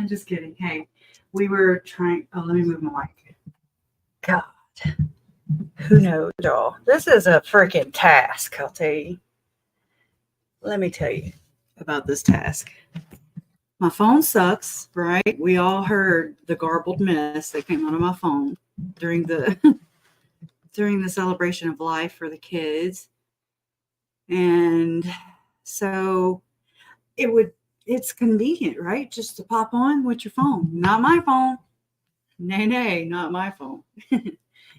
I'm just kidding. Hey, we were trying. Oh, let me move my mic. God, who knows, y'all? This is a freaking task, I'll tell you. Let me tell you About this task. My phone sucks, right? We all heard the garbled mess that came out of my phone during the during the celebration of life for the kids. And so it's convenient, right? Just to pop on with your phone. Not my phone. Nay, not my phone.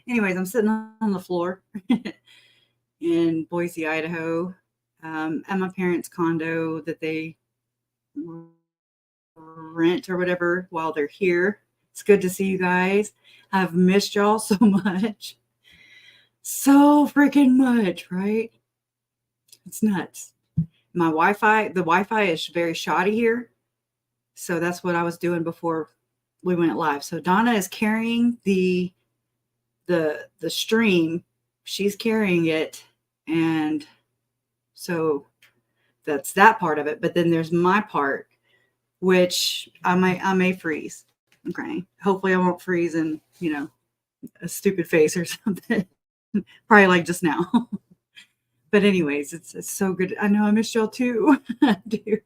Anyways, I'm sitting on the floor in Boise, Idaho, at my parents' condo that they rent or whatever while they're here. It's good to see you guys. I've missed y'all so much. So freaking much, right? It's nuts. The Wi-Fi is very shoddy here. So that's what I was doing before we went live. So Donna is carrying the stream. She's carrying it. And so that's that part of it. But then there's my part, which I may freeze. Okay. Hopefully I won't freeze in, a stupid face or something. Probably like just now. But anyways, it's so good. I know I miss y'all too. I do.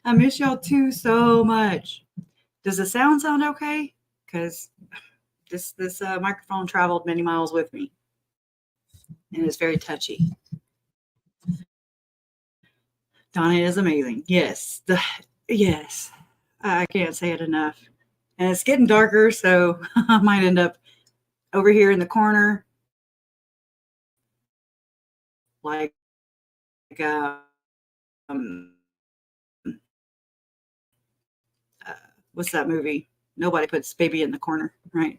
I miss y'all too so much. Does the sound okay? Because this microphone traveled many miles with me, and it's very touchy. Donna is amazing. Yes, yes. I can't say it enough. And it's getting darker, so I might end up over here in the corner, like what's that movie? Nobody puts baby in the corner, right?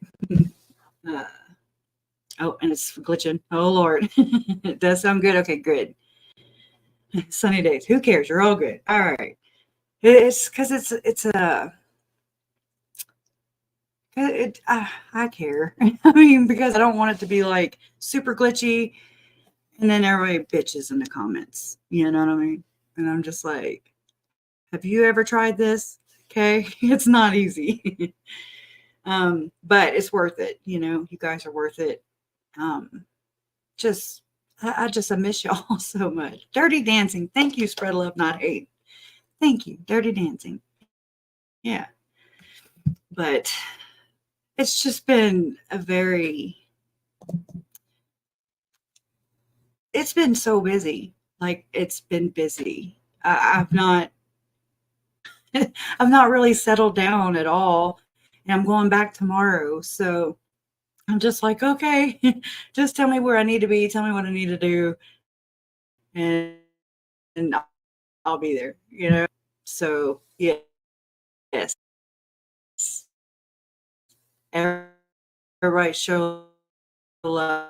Oh, and it's glitching. Oh Lord, it does sound good. Okay, good. Sunny days. Who cares? You're all good. All right. It's because I care. I mean, because I don't want it to be like super glitchy, and then everybody bitches in the comments. You know what I mean? And I'm just like, have you ever tried this? Okay, it's not easy. But it's worth it. You guys are worth it. I miss y'all so much. Dirty Dancing. Thank you, Spread Love, Not Hate. Thank you. Dirty Dancing. Yeah. But it's just been it's been so busy. Like, it's been busy. I've not really settled down at all. And I'm going back tomorrow. So I'm just like, okay, just tell me where I need to be. Tell me what I need to do. And I'll be there, So, yes. Everybody show love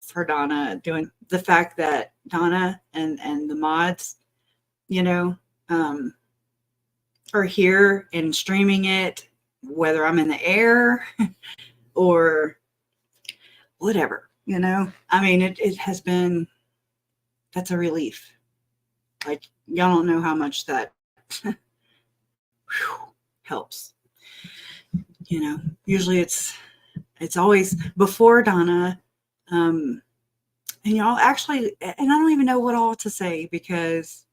for Donna, doing the fact that Donna and the mods, are here and streaming it, whether I'm in the air or whatever, I mean, it has been, that's a relief. Like, y'all don't know how much that helps. Usually it's always before Donna, and y'all actually, and I don't even know what all to say because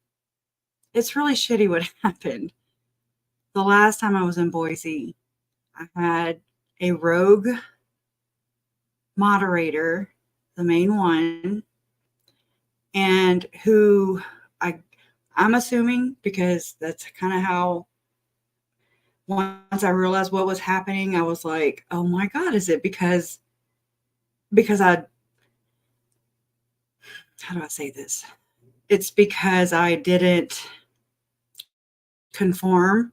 it's really shitty what happened. The last time I was in Boise, I had a rogue moderator, the main one, and who I'm assuming, because that's kind of how, once I realized what was happening, I was like, oh my God, is it because how do I say this? It's because I didn't conform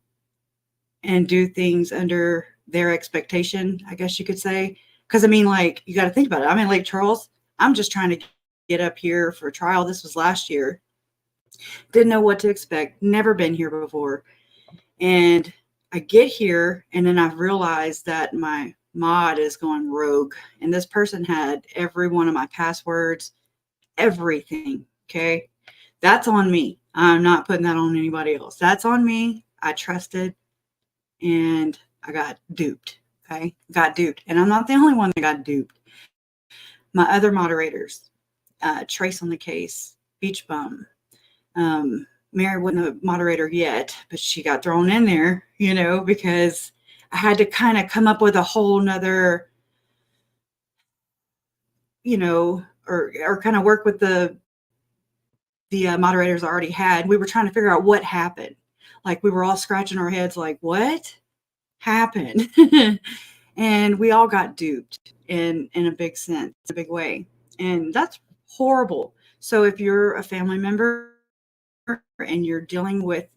and do things under their expectation, I guess you could say. Because, I mean, like, you got to think about it. I'm in Lake Charles. I'm just trying to get up here for a trial. This was last year. Didn't know what to expect. Never been here before. And I get here, and then I've realized that my mod is going rogue. And this person had every one of my passwords, everything. Okay. That's on me. I'm not putting that on anybody else. That's on me. I trusted, and I got duped. Okay. Got duped. And I'm not the only one that got duped. My other moderators, Trace on the case, Beach Bum, Mary wasn't a moderator yet, but she got thrown in there, because I had to kind of come up with a whole nother, or kind of work with the moderators I already had. We were trying to figure out what happened. Like, we were all scratching our heads like, what happened? And we all got duped in a big sense, a big way. And that's horrible. So if you're a family member and you're dealing with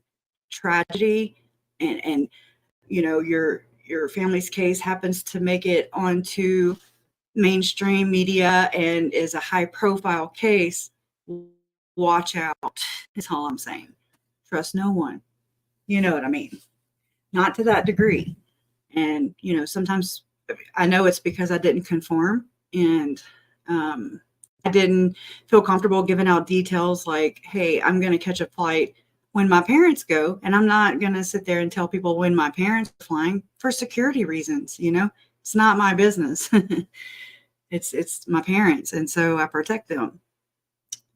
tragedy, and your family's case happens to make it onto mainstream media and is a high profile case, watch out. Is all I'm saying. Trust no one. You know what I mean? Not to that degree. And sometimes I know it's because I didn't conform, and I didn't feel comfortable giving out details like, hey, I'm going to catch a flight when my parents go, and I'm not going to sit there and tell people when my parents are flying for security reasons. It's not my business. It's my parents, and so I protect them.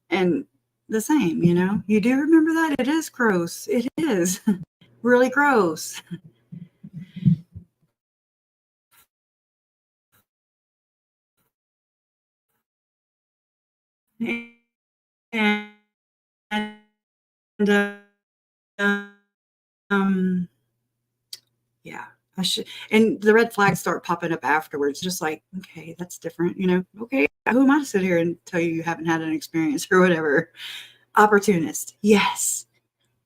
And the same, you do remember that? It is gross. It is really gross. And yeah, I should. And the red flags start popping up afterwards, just like, okay, that's different. Okay, who am I to sit here and tell you haven't had an experience or whatever? Opportunist, yes.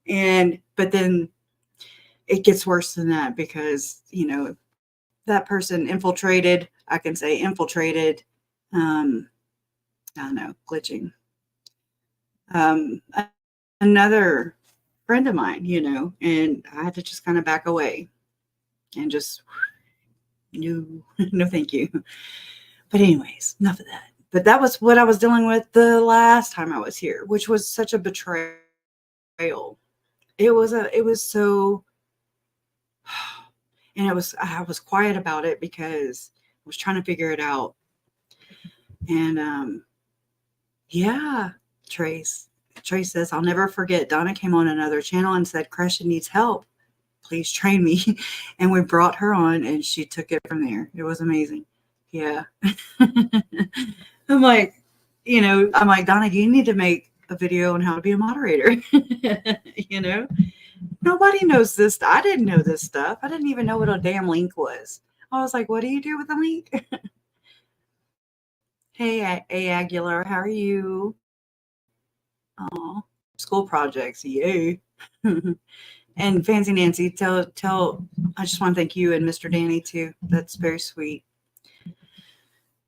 But then it gets worse than that, because that person infiltrated. I can say infiltrated. I don't know, glitching. Another friend of mine, and I had to just kind of back away and just no, thank you. But anyways, enough of that. But that was what I was dealing with the last time I was here, which was such a betrayal. It was so, and I was quiet about it because I was trying to figure it out. And yeah, Trace says, I'll never forget. Donna came on another channel and said, Crescent needs help. Please train me. And we brought her on, and she took it from there. It was amazing. Yeah. I'm like, Donna, you need to make a video on how to be a moderator. Nobody knows this. I didn't know this stuff. I didn't even know what a damn link was. I was like, what do you do with a link? Hey, A. Aguilar, how are you? Oh, school projects. Yay. And Fancy Nancy, tell, I just want to thank you and Mr. Danny too. That's very sweet.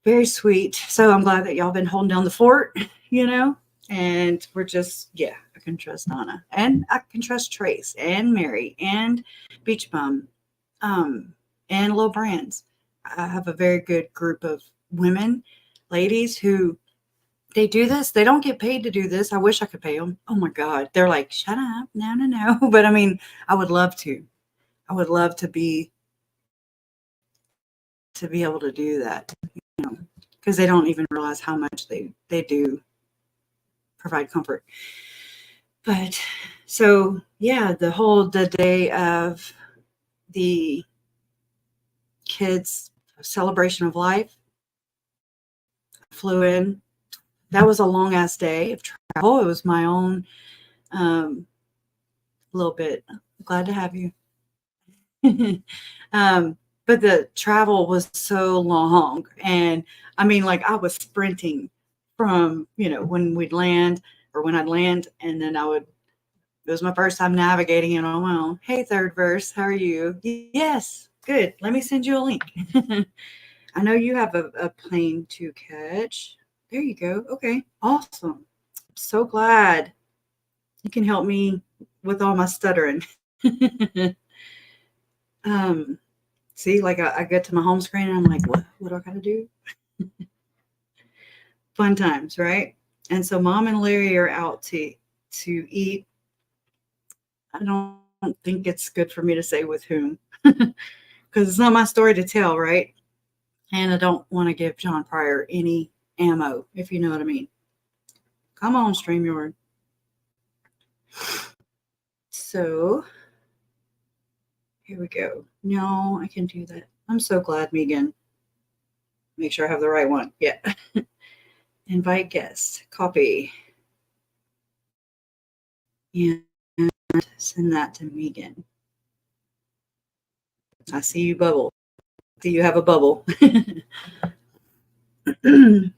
Very sweet. So I'm glad that y'all been holding down the fort, and we're just, I can trust Donna, and I can trust Trace and Mary and Beach Bum, and Low Brands. I have a very good group of women, ladies who, they do this. They don't get paid to do this. I wish I could pay them. Oh my God. They're like, shut up. No. But I mean, I would love to. I would love to be able to do that, because they don't even realize how much they do provide comfort. But so, yeah, the day of the kids' celebration of life, I flew in. That was a long ass day of travel. It was my own little bit. Glad to have you. But the travel was so long, and I mean, like, I was sprinting from when we'd land, or when I'd land, and then it was my first time navigating, and well, hey, third verse, how are you? Yes, good, let me send you a link. I know you have a plane to catch. There you go. Okay, awesome. I'm so glad you can help me with all my stuttering. See, like, I get to my home screen and I'm like, what do I gotta do? Fun times, right? And so Mom and Larry are out to eat. I don't think it's good for me to say with whom, because it's not my story to tell, right? And I don't want to give John Pryor any ammo, if you know what I mean. Come on, StreamYard. So here we go. No, I can do that. I'm so glad, Megan. Make sure I have the right one. Yeah. Invite guests. Copy. And send that to Megan. I see you bubble. Do you have a bubble?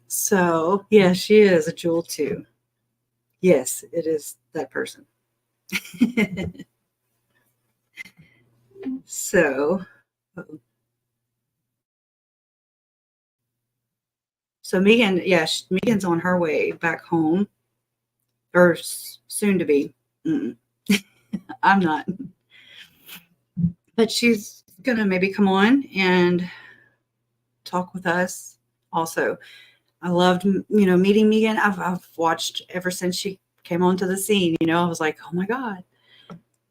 So, yeah, she is a jewel too. Yes, it is that person. So, so Megan, yeah, Megan's on her way back home, or soon to be. I'm not, but she's gonna maybe come on and talk with us. Also, I loved, meeting Megan. I've watched ever since she came onto the scene. I was like, oh my god,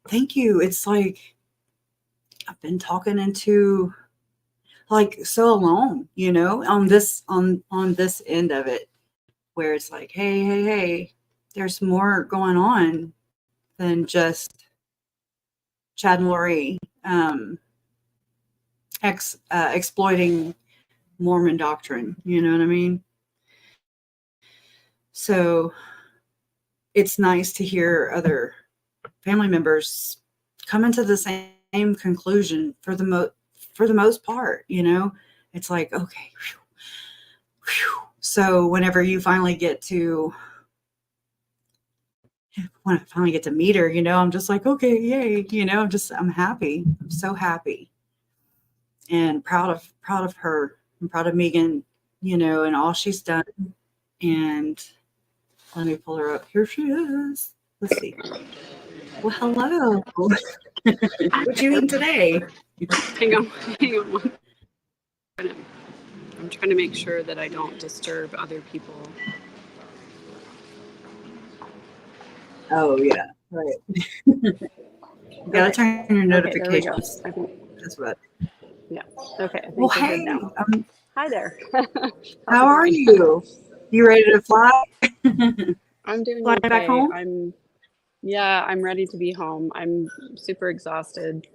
thank you. It's like I've been talking into like so alone, on this end of it, where it's like, hey, there's more going on than just Chad and Lori exploiting Mormon doctrine. You know what I mean? So it's nice to hear other family members come into the same conclusion for the most part. It's like, okay, whew. So whenever you finally get to when I finally get to meet her, I'm just like, okay, yay, I'm happy. I'm so happy and proud of her. I'm proud of Megan, and all she's done. And let me pull her up. Here she is. Let's see. Well, hello. What you eating today? Hang on. I'm trying to make sure that I don't disturb other people. Oh yeah, right. You gotta turn your notifications. Okay, there we go. That's what. Yeah. Okay. I think Well, we're hey, good now. Hi there. how are you? You ready to fly? I'm doing Flying okay. back home? I'm ready to be home. I'm super exhausted.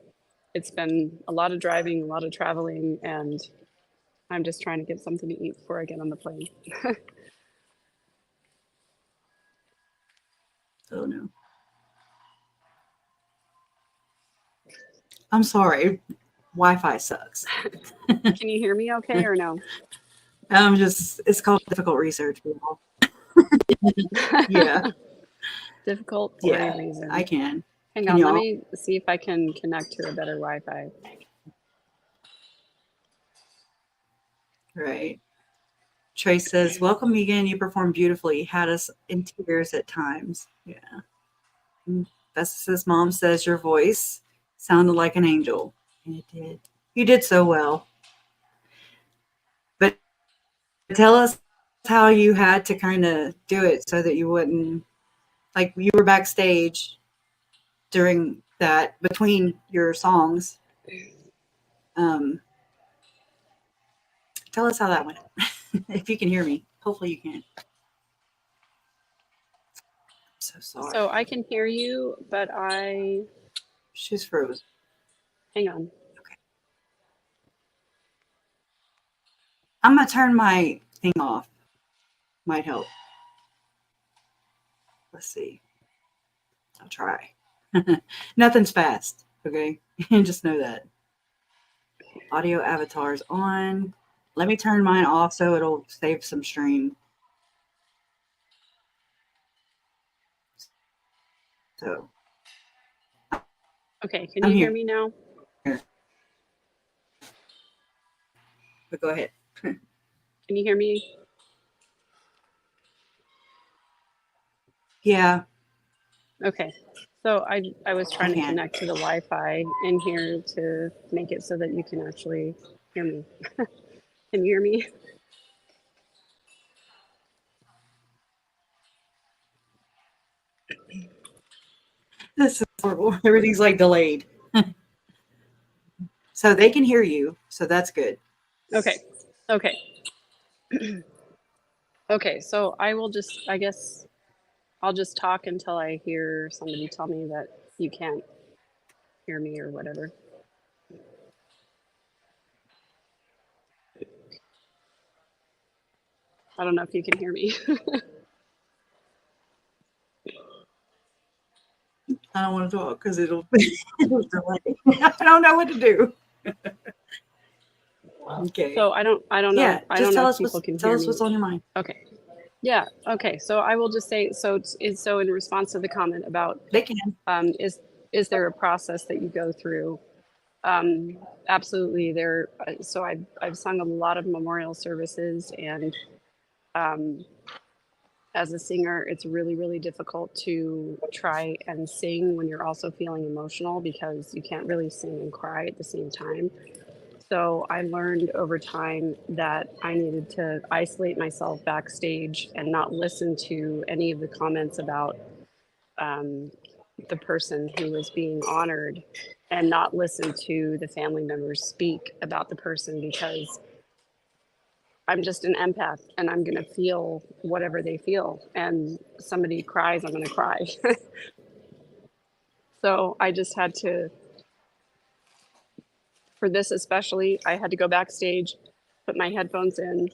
It's been a lot of driving, a lot of traveling, and I'm just trying to get something to eat before I get on the plane. Oh no. I'm sorry. Wi-Fi sucks. Can you hear me okay or no? It's called difficult research, people. Yeah. Difficult for a reason. I can. Hang Can on, let y'all? me see if I can connect to a better Wi-Fi. Right. Trace says, welcome Megan. You performed beautifully. Had us in tears at times. Yeah. Festus's mom says your voice sounded like an angel. And it did. You did so well. But tell us how you had to kind of do it so that you wouldn't, like you were backstage during that, between your songs. Tell us how that went. If you can hear me. Hopefully you can. I'm so sorry. So I can hear you, but She's frozen. hang on. Okay. I'm going to turn my thing off. Might help. Let's see. I'll try. Nothing's fast. Okay. Just know that. Audio avatars on. Let me turn mine off so it'll save some stream. So. Okay, can you hear me now? But go ahead. Can you hear me? Yeah. Okay. So I was trying to connect to the Wi-Fi in here to make it so that you can actually hear me. Can you hear me? This is Everything's like delayed. So they can hear you. So that's good. Okay. Okay. Okay. So I guess I'll just talk until I hear somebody tell me that you can't hear me or whatever. I don't know if you can hear me. I don't want to talk because it'll delay. I don't know what to do. Okay. So I don't know. Yeah, I just don't know tell if us people can tell hear us me. what's on your mind. Okay. Yeah. Okay. So I will just say, so in response to the comment about, They can. is there a process that you go through? Absolutely. So I've sung a lot of memorial services, and as a singer, it's really, really difficult to try and sing when you're also feeling emotional, because you can't really sing and cry at the same time. So I learned over time that I needed to isolate myself backstage and not listen to any of the comments about the person who was being honored, and not listen to the family members speak about the person, because I'm just an empath and I'm going to feel whatever they feel. And somebody cries, I'm going to cry. So I just had to, for this especially, I had to go backstage, put my headphones in,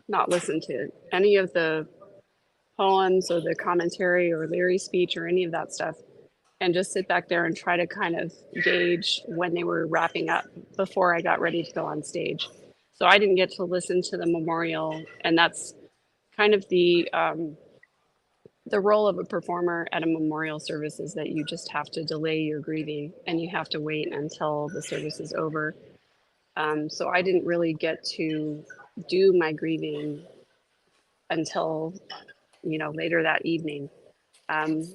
not listen to any of the poems or the commentary or Larry's speech or any of that stuff, and just sit back there and try to kind of gauge when they were wrapping up before I got ready to go on stage. So I didn't get to listen to the memorial, and that's kind of the role of a performer at a memorial service, is that you just have to delay your grieving and you have to wait until the service is over. So I didn't really get to do my grieving until, later that evening. Um,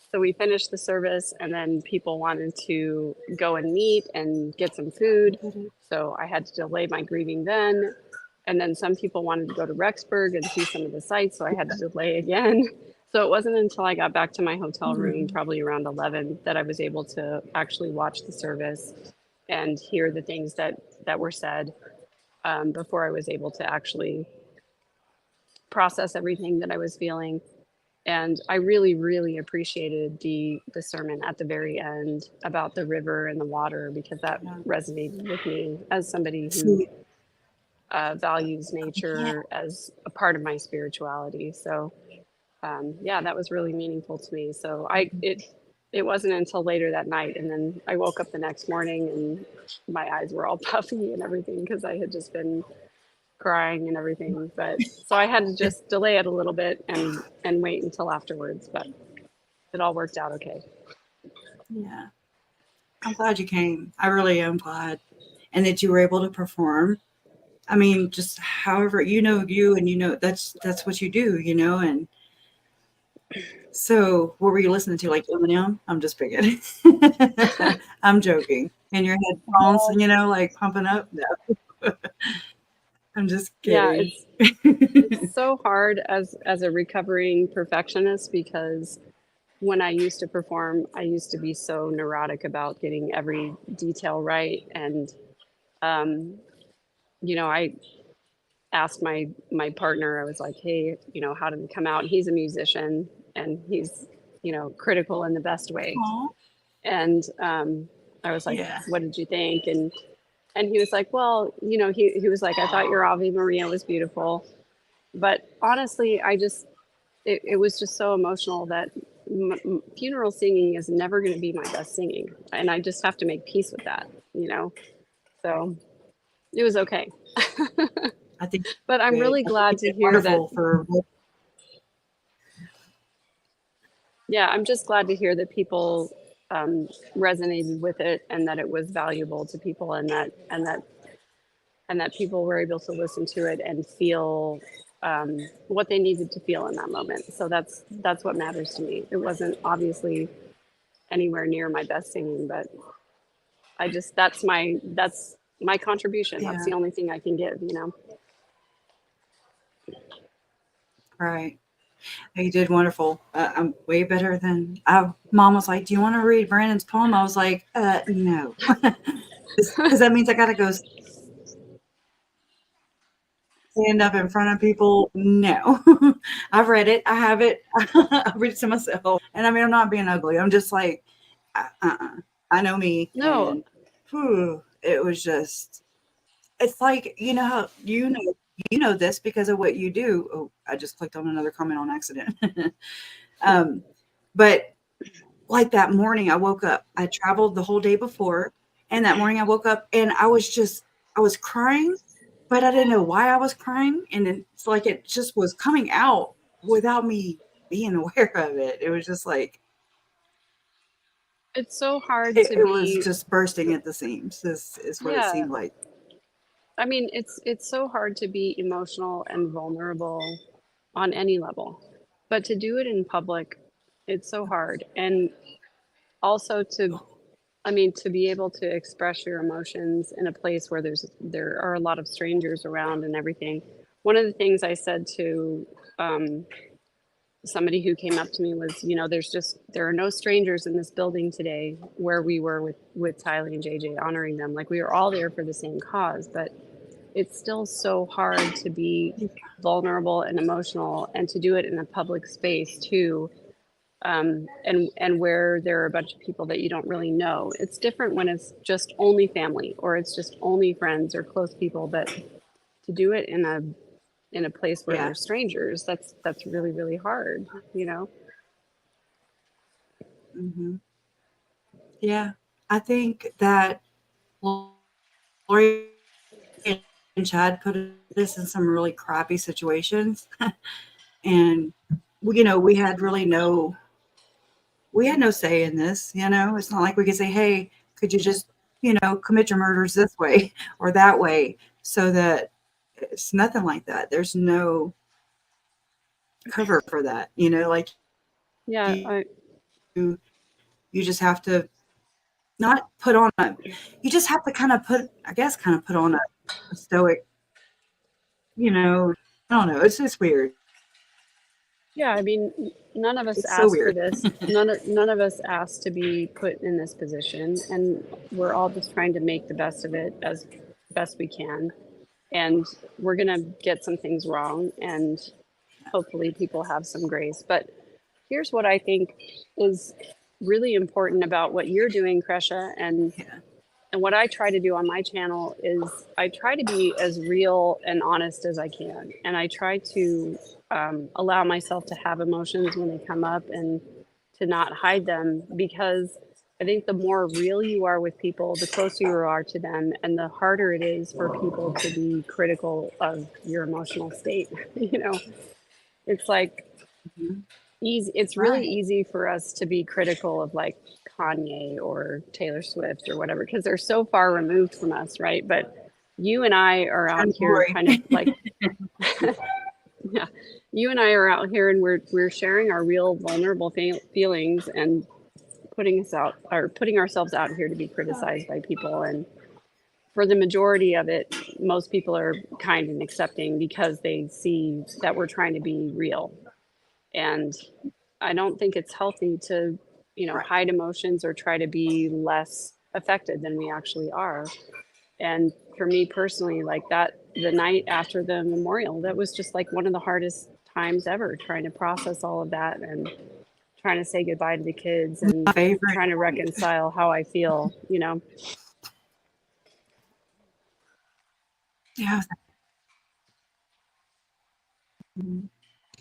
so we finished the service, and then people wanted to go and meet and get some food. So I had to delay my grieving then. And then some people wanted to go to Rexburg and see some of the sites, so I had to delay again. So it wasn't until I got back to my hotel room, probably around 11, that I was able to actually watch the service and hear the things that were said, before I was able to actually process everything that I was feeling. And I really, really appreciated the sermon at the very end about the river and the water, because that resonated with me as somebody who values nature as a part of my spirituality. So that was really meaningful to me. So it wasn't until later that night, and then I woke up the next morning and my eyes were all puffy and everything, because I had just been crying and everything. But so I had to just delay it a little bit and wait until afterwards, but it all worked out okay. Yeah. I'm glad you came. I really am glad. And that you were able to perform. I mean, just however, you and that's what you do, and so what were you listening to? Like Eminem? I'm just picking. I'm joking. In your headphones, like pumping up? No. I'm just Yeah, kidding. it's so hard as a recovering perfectionist, because when I used to perform, I used to be so neurotic about getting every detail right. And I asked my partner, I was like, hey, how did it come out? He's a musician, and he's critical in the best way. Aw. And I was like, Yeah. what did you think? And he was like, well, he was like, I thought your Ave Maria was beautiful, but honestly, it was just so emotional that funeral singing is never going to be my best singing, and I just have to make peace with that. So it was okay. I think But I'm really glad to hear that. Yeah, I'm just glad to hear that people resonated with it, and that it was valuable to people, and that people were able to listen to it and feel what they needed to feel in that moment. So that's what matters to me. It wasn't obviously anywhere near my best singing, but that's my contribution. Yeah. That's the only thing I can give. Right. You did wonderful. I'm way better than. Mom was like, "Do you want to read Brandon's poem?" I was like, "No," because that means I got to go stand up in front of people. No, I've read it. I have it. I read it to myself, and I mean, I'm not being ugly. I'm just like, I know me, No, and it was just. It's like how you know this because of what you do. Oh, I just clicked on another comment on accident. But like that morning, I woke up. I traveled the whole day before, and that morning I woke up and I was crying, but I didn't know why I was crying, and it's like it just was coming out without me being aware of it. It was just like it's so hard to it was be. just bursting at the seams. This is what it Yeah, seemed like. I mean, it's so hard to be emotional and vulnerable on any level, but to do it in public, it's so hard. And also to, I mean, to be able to express your emotions in a place where there are a lot of strangers around and everything. One of the things I said to um, somebody who came up to me was, there are no strangers in this building today where we were with Tylee and JJ honoring them. Like we were all there for the same cause, but it's still so hard to be vulnerable and emotional and to do it in a public space too. And where there are a bunch of people that you don't really know. It's different when it's just only family or it's just only friends or close people, but to do it in a place where Yeah. there's strangers, that's really, really hard, you know? Hmm. Yeah. I think that Lori and Chad put us in some really crappy situations, and we had really we had no say in this. It's not like we could say, "Hey, could you just commit your murders this way or that way?" So that it's nothing like that. There's no cover for that. Like Yeah, you you just have to not put on a. You just have to kind of put on a stoic. I don't know. It's just weird. yeah, I mean, none of us It's so asked for weird. this. None of us asked to be put in this position, and we're all just trying to make the best of it as best we can. And we're gonna get some things wrong, and hopefully people have some grace. But here's what I think is really important about what you're doing, Kresha, Yeah. and what I try to do on my channel is I try to be as real and honest as I can. And I try to allow myself to have emotions when they come up and to not hide them because I think the more real you are with people, the closer you are to them, and the harder it is for people to be critical of your emotional state. It's like Mhm. easy. It's really Right. easy for us to be critical of like Kanye or Taylor Swift or whatever because they're so far removed from us, right? But you and I are out And here Lori. kind of like yeah, you and I are out here and we're sharing our real vulnerable feelings and putting ourselves out here to be criticized by people. And for the majority of it, most people are kind and accepting because they see that we're trying to be real. And I don't think it's healthy to, Right. hide emotions or try to be less affected than we actually are. And for me personally, like that, the night after the memorial, that was just like one of the hardest times ever trying to process all of that and trying to say goodbye to the kids and My favorite trying to night. reconcile how I feel. Yeah.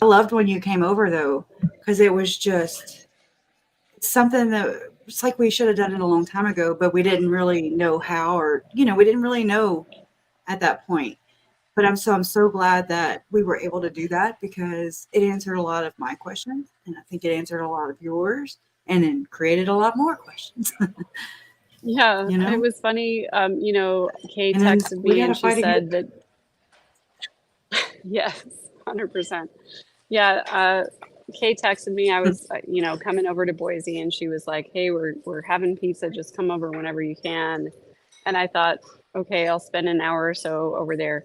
I loved when you came over though, because it was just something that it's like we should have done it a long time ago, but we didn't really know how, or we didn't really know at that point. But I'm so glad that we were able to do that because it answered a lot of my questions, and I think it answered a lot of yours, and then created a lot more questions. Yeah, you it know, was funny. Kay and then texted we me got to and she fight again. said that, yes, 100%. Yeah, Kay texted me. I was, coming over to Boise, and she was like, "Hey, we're having pizza. Just come over whenever you can." And I thought, okay, I'll spend an hour or so over there.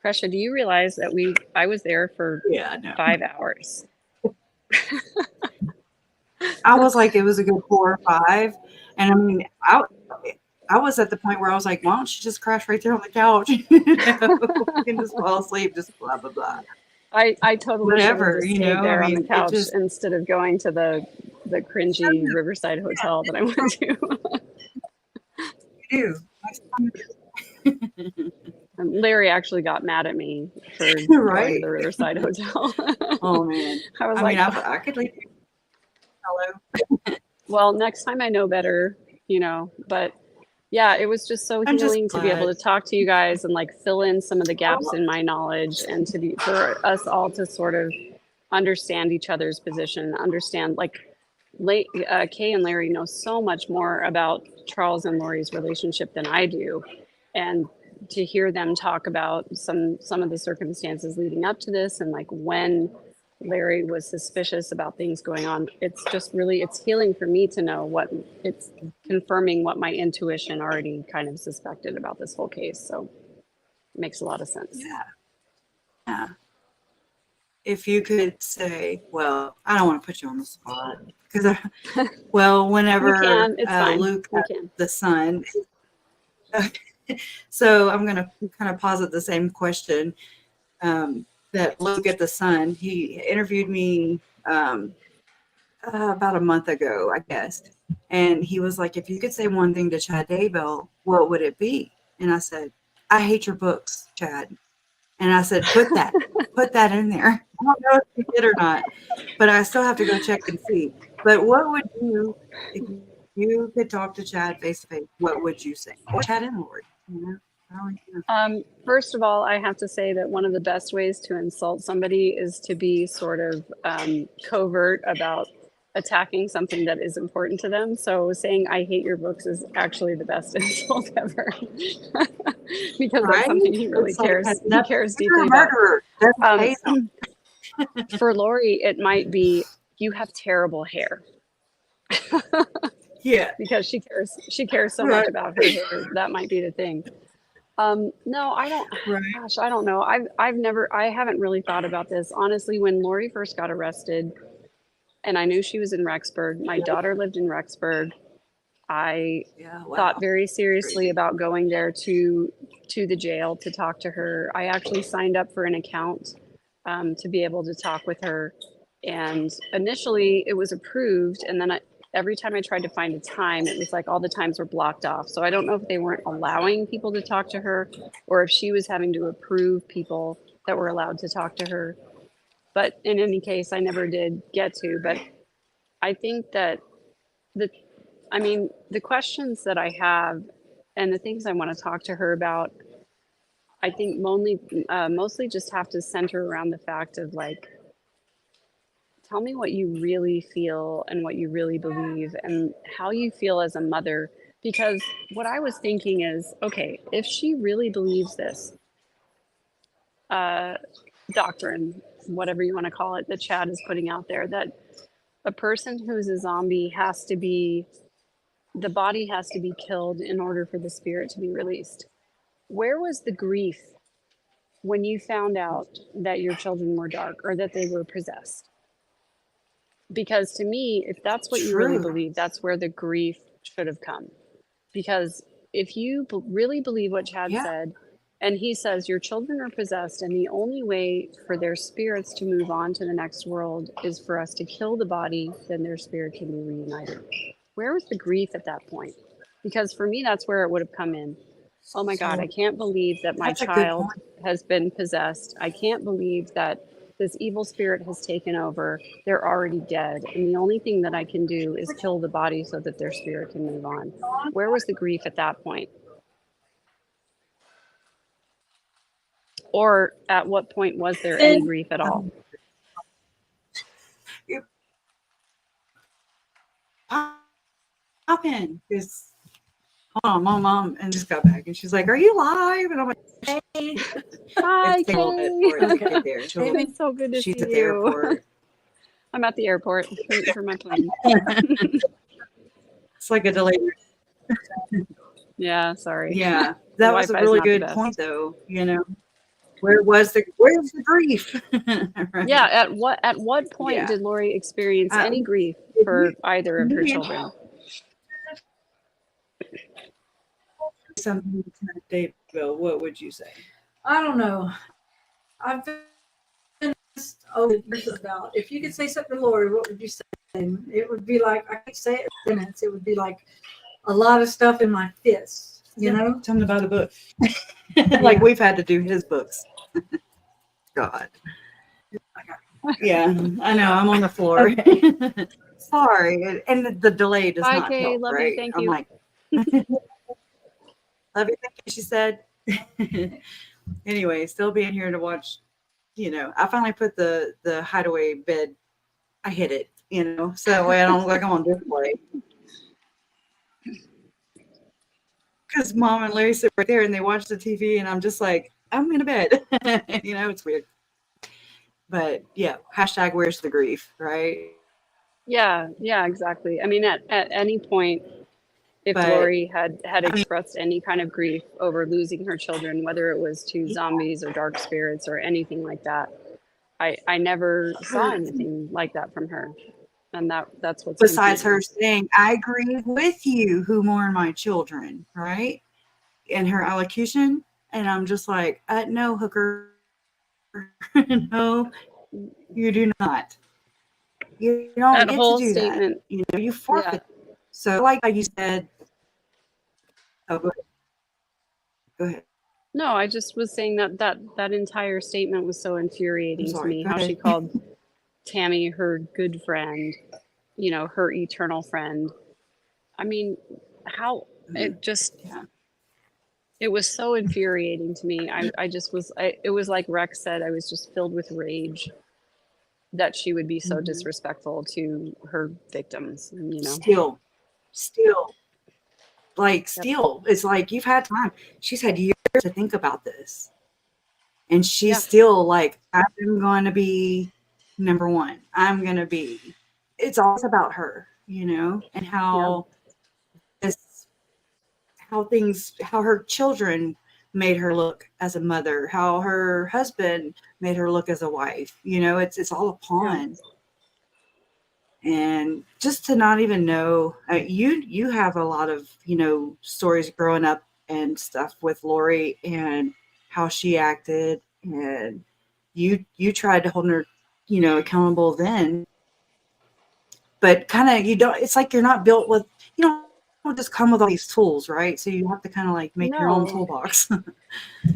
Kresha, do you realize that I was there for Yeah, no. 5 hours? I was like, it was a good 4 or 5. And I mean, I was at the point where I was like, why don't you just crash right there on the couch? You can just fall asleep, just blah, blah, blah. I totally should have Whatever, just you stayed know, there I on the mean, it couch just, instead of going to the cringy Riverside hotel that I went to. you And Larry actually got mad at me for do. going to Right? the Riverside hotel. Oh, man. I was I like, mean, I could leave you. Hello. well, next time I know better, but yeah, it was just so I'm just healing to be able glad. to talk to you guys and like fill in some of the gaps in my knowledge and for us all to sort of understand each other's position, understand like Kay and Larry know so much more about Charles and Lori's relationship than I do. And to hear them talk about some of the circumstances leading up to this and like when Larry was suspicious about things going on, it's just really, it's healing for me to know what it's confirming what my intuition already kind of suspected about this whole case. So it makes a lot of sense. Yeah. Yeah. If you could say, well, I don't want to put you on the spot because, well, You whenever can, it's fine. Luke You had can. the son, so I'm going to kind of posit the same question that Luke at the Sun. He interviewed me about a month ago, I guess, and he was like, "If you could say one thing to Chad Daybell, what would it be?" And I said, "I hate your books, Chad." And I said, put that in there. I don't know if you did or not, but I still have to go check and see. But what would you, if you could talk to Chad face to face, what would you say? Or Chad and Lori, you know? I don't know. First of all, I have to say that one of the best ways to insult somebody is to be sort of covert about attacking something that is important to them. So saying I hate your books is actually the best insult ever because that's Right? something he really It's like, cares. He you're cares a deeply about. murderer. Doesn't say so. For Lori, it might be you have terrible hair. Yeah. Because she cares so much about her hair. That might be the thing. No, I don't. Right. Gosh, I don't know. I haven't really thought about this honestly. When Lori first got arrested, and I knew she was in Rexburg. My daughter lived in Rexburg. I Yeah. Wow. thought very seriously about going there to the jail to talk to her. I actually signed up for an account to be able to talk with her, and initially it was approved, and then every time I tried to find a time, it was like all the times were blocked off. So I don't know if they weren't allowing people to talk to her or if she was having to approve people that were allowed to talk to her. But in any case, I never did get to. But I think that the questions that I have and the things I want to talk to her about, I think mostly just have to center around the fact of like, tell me what you really feel and what you really believe and how you feel as a mother. Because what I was thinking is, okay, if she really believes this doctrine, whatever you want to call it, that Chad is putting out there, that a person who's a zombie the body has to be killed in order for the spirit to be released. Where was the grief when you found out that your children were dark or that they were possessed? Because to me, if that's what you really believe, that's where the grief should have come. Because if you really believe what Chad said, and he says your children are possessed, and the only way for their spirits to move on to the next world is for us to kill the body, then their spirit can be reunited. Where was the grief at that point? Because for me, that's where it would have come in. Oh my God, I can't believe that my child has been possessed. I can't believe that this evil spirit has taken over. They're already dead. And the only thing that I can do is kill the body so that their spirit can move on. Where was the grief at that point? Or at what point was there any grief at all? Pop in, because hold on, mom, and just got back, and she's like, "Are you live?" And I'm like, "Hey, hi, it's a little bit for her to get there." It's so good to see she's at the you. airport. I'm at the airport waiting for my plane. It's like a delay. Yeah, sorry. Yeah, that was a Wi-Fi's really not the good best. point, though. You know, where's the grief? Right. Yeah. At what point Yeah. did Lori experience any grief If for you- either of her maybe children? something to Daybell, what would you say? I don't know. I've been years about if you could say something to Lori, what would you say? And it would be like I could say it in minutes. It would be like a lot of stuff in my fists, you know? Tell me about a book. Like we've had to do his books. God. Yeah, I know. I'm on the floor. Sorry, and the delay does Bye, not Kay. help. Love Right? you. Thank I'm you. like, love you. Thank you. She said. Anyway, still being here to watch. I finally put the hideaway bed. I hit it. So that way I don't look like I'm on display. Because Mom and Larry sit right there and they watch the TV, and I'm just like, I'm in a bed. It's weird. But yeah, hashtag where's the grief, right? Yeah, exactly. I mean, at any point, if But Lori had expressed any kind of grief over losing her children, whether it was to zombies or dark spirits or anything like that, I never saw anything like that from her. And that's what's besides her confusing. saying, I grieve with you who mourn my children, right? In her allocution. And I'm just like, no, hooker. No, you do not. You don't That get to whole do that. statement, You forfeit. yeah. So, like you said, oh, go ahead. Go ahead. No, I just was saying that entire statement was so I'm infuriating to sorry. me. Go How she ahead. called Tammy her good friend, her eternal friend. I mean, how it just Yeah. it was so infuriating to me. I just was it was like Rex said, I was just filled with rage that she would be so disrespectful to her victims, Still, like, Yep. still, it's like you've had time. She's had years to think about this. And she's Yeah. still like, I'm going to be number one. It's all about her, and how this, how her children made her look as a mother, how her husband made her look as a wife. It's all a pawn. And just to not even know, you have a lot of stories growing up and stuff with Lori and how she acted, and you tried to hold her accountable then, but kind of you don't. It's like you're not built with don't just come with all these tools, right? So you have to kind of like make your own No. toolbox.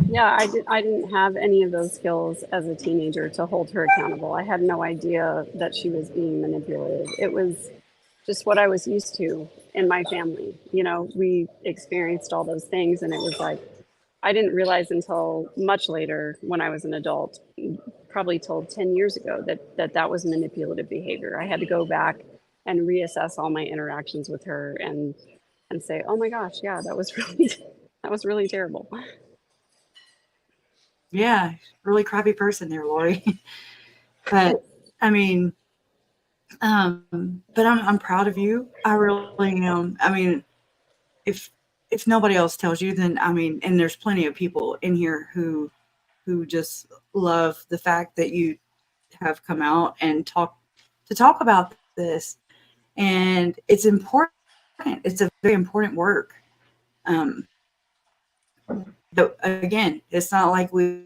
Yeah, I didn't have any of those skills as a teenager to hold her accountable. I had no idea that she was being manipulated. It was just what I was used to in my family. We experienced all those things, and it was like I didn't realize until much later when I was an adult, probably told 10 years ago, that was manipulative behavior. I had to go back and reassess all my interactions with her and say, oh my gosh, yeah, that was really terrible. Yeah, really crappy person there, Lori. But I mean, but I'm proud of you. I really am. I mean, if nobody else tells you, then I mean, and there's plenty of people in here who just love the fact that you have come out and talk about this, and it's important. It's a very important work. But again, it's not like we've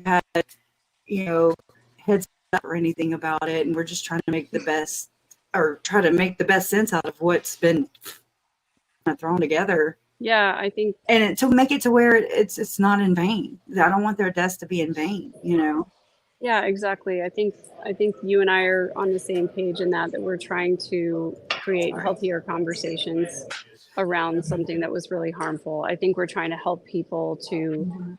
had heads up or anything about it, and we're just trying to make the best, or try to make the best sense out of what's been thrown together. Yeah, I think, And to make it to where it's not in vain. I don't want their deaths to be in vain. yeah, exactly. I think you and I are on the same page in that we're trying to create healthier conversations around something that was really harmful. I think we're trying to help people to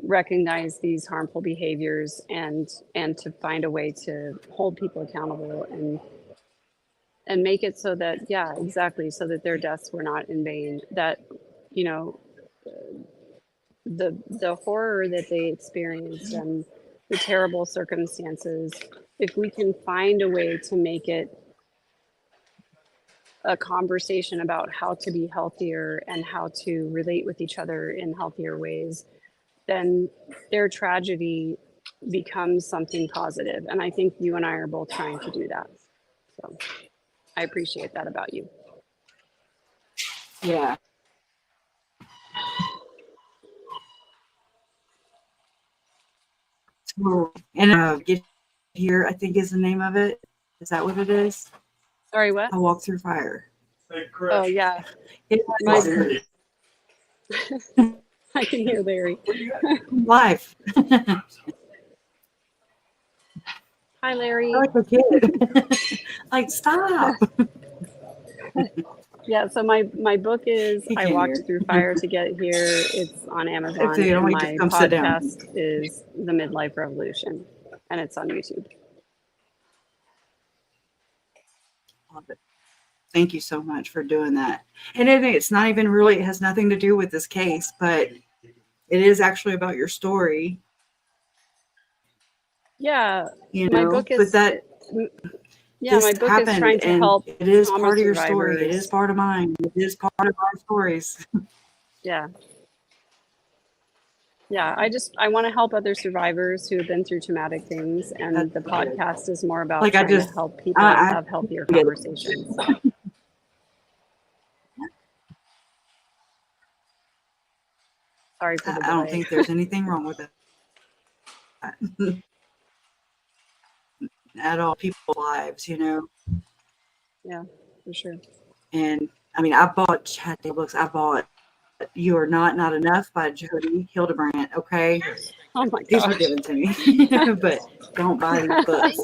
recognize these harmful behaviors and to find a way to hold people accountable and make it so that, yeah, exactly, so that their deaths were not in vain. That the horror that they experienced and the terrible circumstances, if we can find a way to make it a conversation about how to be healthier and how to relate with each other in healthier ways, then their tragedy becomes something positive. And I think you and I are both trying to do that. So I appreciate that about you. Yeah. Totally. And Get Here, I think is the name of it. Is that what it is? Sorry, what? I Walk Through Fire. Oh, yeah. It My- was I can hear Larry. live. Hi, Larry. I like a kid. Like, stop. Yeah, so my book is He I can't Walked hear. Through Fire to Get Here. It's on Amazon. If you don't And want to my come sit down. podcast is The Midlife Revolution, and it's on YouTube. Love it. Thank you so much for doing that. And it's not even really, it has nothing to do with this case, but it is actually about your story. Yeah, You my know, book but is that yeah, this my book is happened, trying to and help it is trauma part of your story. It survivors. is part of mine. It is part of our stories. Yeah. Yeah, I want to help other survivors who have been through traumatic things, and the podcast is more about Like, I trying just- to help people I have healthier get it. conversations. Sorry for the I don't delay. think there's anything wrong with it at all. People's lives, you know. Yeah, for sure. And I mean, I bought Chad Day books. I bought You Are Not Enough by Jody Hildebrandt. Okay, Oh my these were gosh. given to me, but don't buy these books.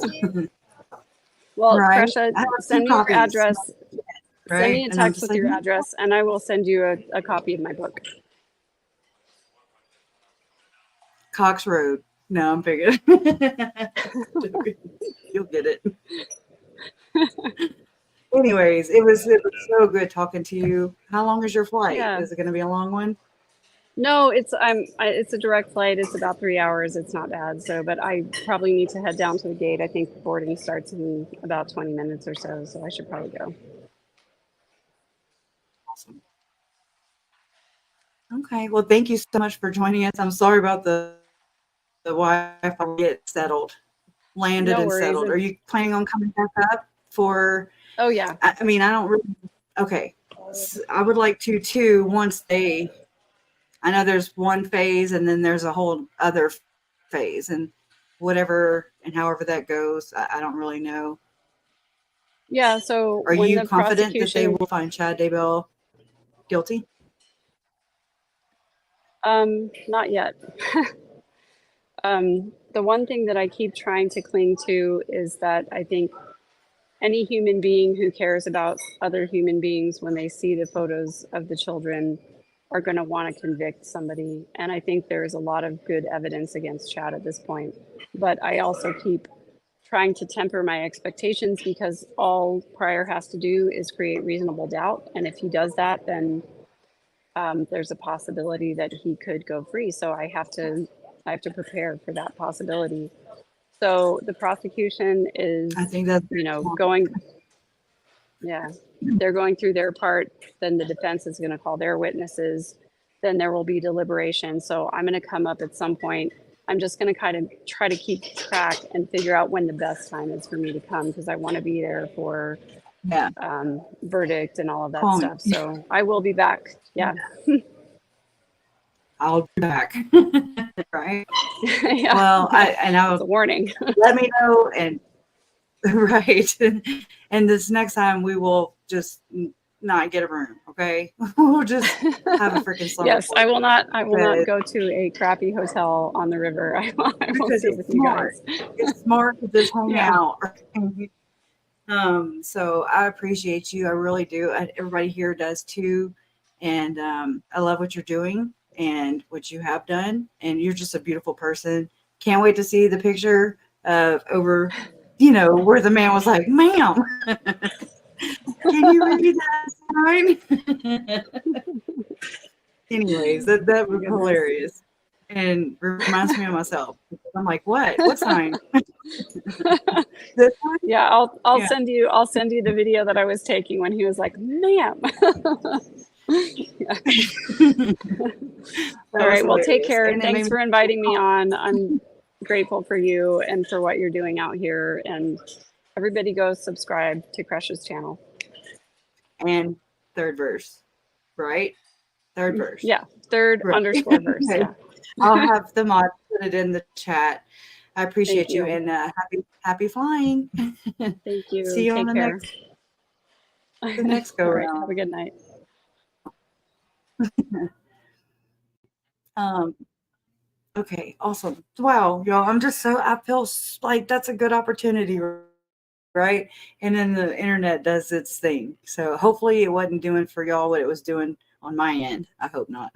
Well, Right. Kresha, I have send two me your copies, address. right? Send me a And I'm text just with your like, address, and I will send you a copy of my book. Cox Road. No, I'm figuring. You'll get it. Anyways, it was so good talking to you. How long is your flight? Yeah. Is it going to be a long one? No, it's a direct flight. It's about 3 hours. It's not bad. So, but I probably need to head down to the gate. I think boarding starts in about 20 minutes or so. So I should probably go. Awesome. Okay. Well, thank you so much for joining us. I'm sorry about the Wi-Fi get settled, landed No and worries. settled. Are you planning on coming back up for? Oh yeah. I mean, I don't really. Okay. I would like to too. Once they, I know there's one phase and then there's a whole other phase, and whatever and however that goes, I don't really know. Yeah. So Are when you the confident that they prosecution, will find Chad Daybell guilty? not yet. The one thing that I keep trying to cling to is that I think any human being who cares about other human beings, when they see the photos of the children, are going to want to convict somebody. And I think there is a lot of good evidence against Chad at this point. But I also keep trying to temper my expectations, because all Pryor has to do is create reasonable doubt. And if he does that, then there's a possibility that he could go free. So I have to prepare for that possibility. So the prosecution is, I think that's going, yeah, they're going through their part. Then the defense is going to call their witnesses. Then there will be deliberation. So I'm going to come up at some point. I'm just going to kind of try to keep track and figure out when the best time is for me to come, because I want to be there for verdict and all of that Call me. stuff. So I will be back. Yeah. I'll be back. Right. Yeah. Well, It's a warning. let me know, and right. And this next time we will just not get a room. Okay. We'll just have a freaking slumber. Yes, I will not Because- go to a crappy hotel on the river. I will Because stay it's with you smart. guys. It's smart to just hang Yeah. out. So I appreciate you. I really do. Everybody here does too. And I love what you're doing and what you have done. And you're just a beautiful person. Can't wait to see the picture of over, where the man was like, "Ma'am, can you read that sign?" Anyways, that was hilarious. And reminds me of myself. I'm like, what sign? This one? Yeah, I'll Yeah. send you the video that I was taking when he was like, "Ma'am." Yeah. That All was right. Well, take hilarious. care. And it made Thanks me for inviting me on. I'm grateful for you and for what you're doing out here. And everybody go subscribe to Crush's channel. and third verse, right? Third verse. Yeah. Third Right. underscore verse. Okay. Yeah. I'll have the mod put it in the chat. I appreciate Thank you. and happy flying. Thank you. See you on Take the care. next go All right. around. Have a good night. Okay, awesome. Wow, y'all, I feel like that's a good opportunity, right? And then the internet does its thing. So hopefully it wasn't doing for y'all what it was doing on my end. I hope not.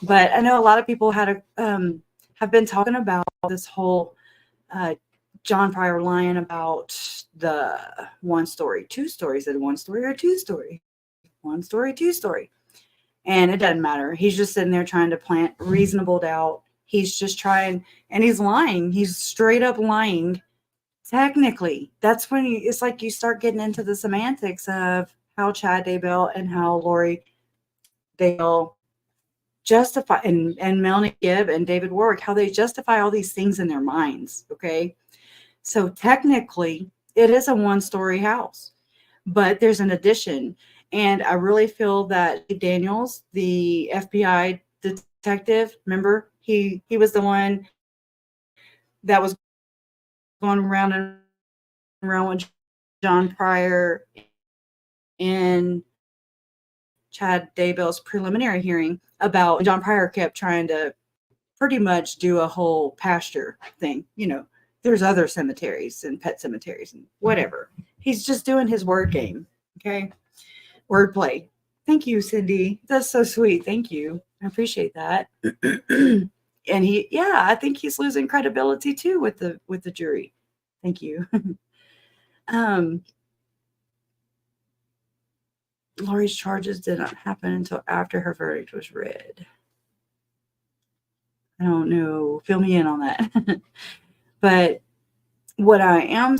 But I know a lot of people have been talking about this whole John Pryor lying about the one story, two stories, and one story or two story, one story, two story. And it doesn't matter. He's just sitting there trying to plant reasonable doubt. He's just trying, and he's lying. He's straight up lying. Technically, that's when it's like you start getting into the semantics of how Chad Daybell and how Lori Dale justify, and Melanie Gibb and David Warwick, how they justify all these things in their minds. Okay. So technically, it is a one-story house, but there's an addition. And I really feel that Daniels, the FBI detective, remember, he was the one that was going around and around with John Pryor in Chad Daybell's preliminary hearing about John Pryor kept trying to pretty much do a whole pasture thing. There's other cemeteries and pet cemeteries and whatever. He's just doing his word game. Okay. Wordplay. Thank you, Cindy. That's so sweet. Thank you. I appreciate that. And I think he's losing credibility too with the jury. Thank you. Lori's charges did not happen until after her verdict was read. I don't know. Fill me in on that. But what I am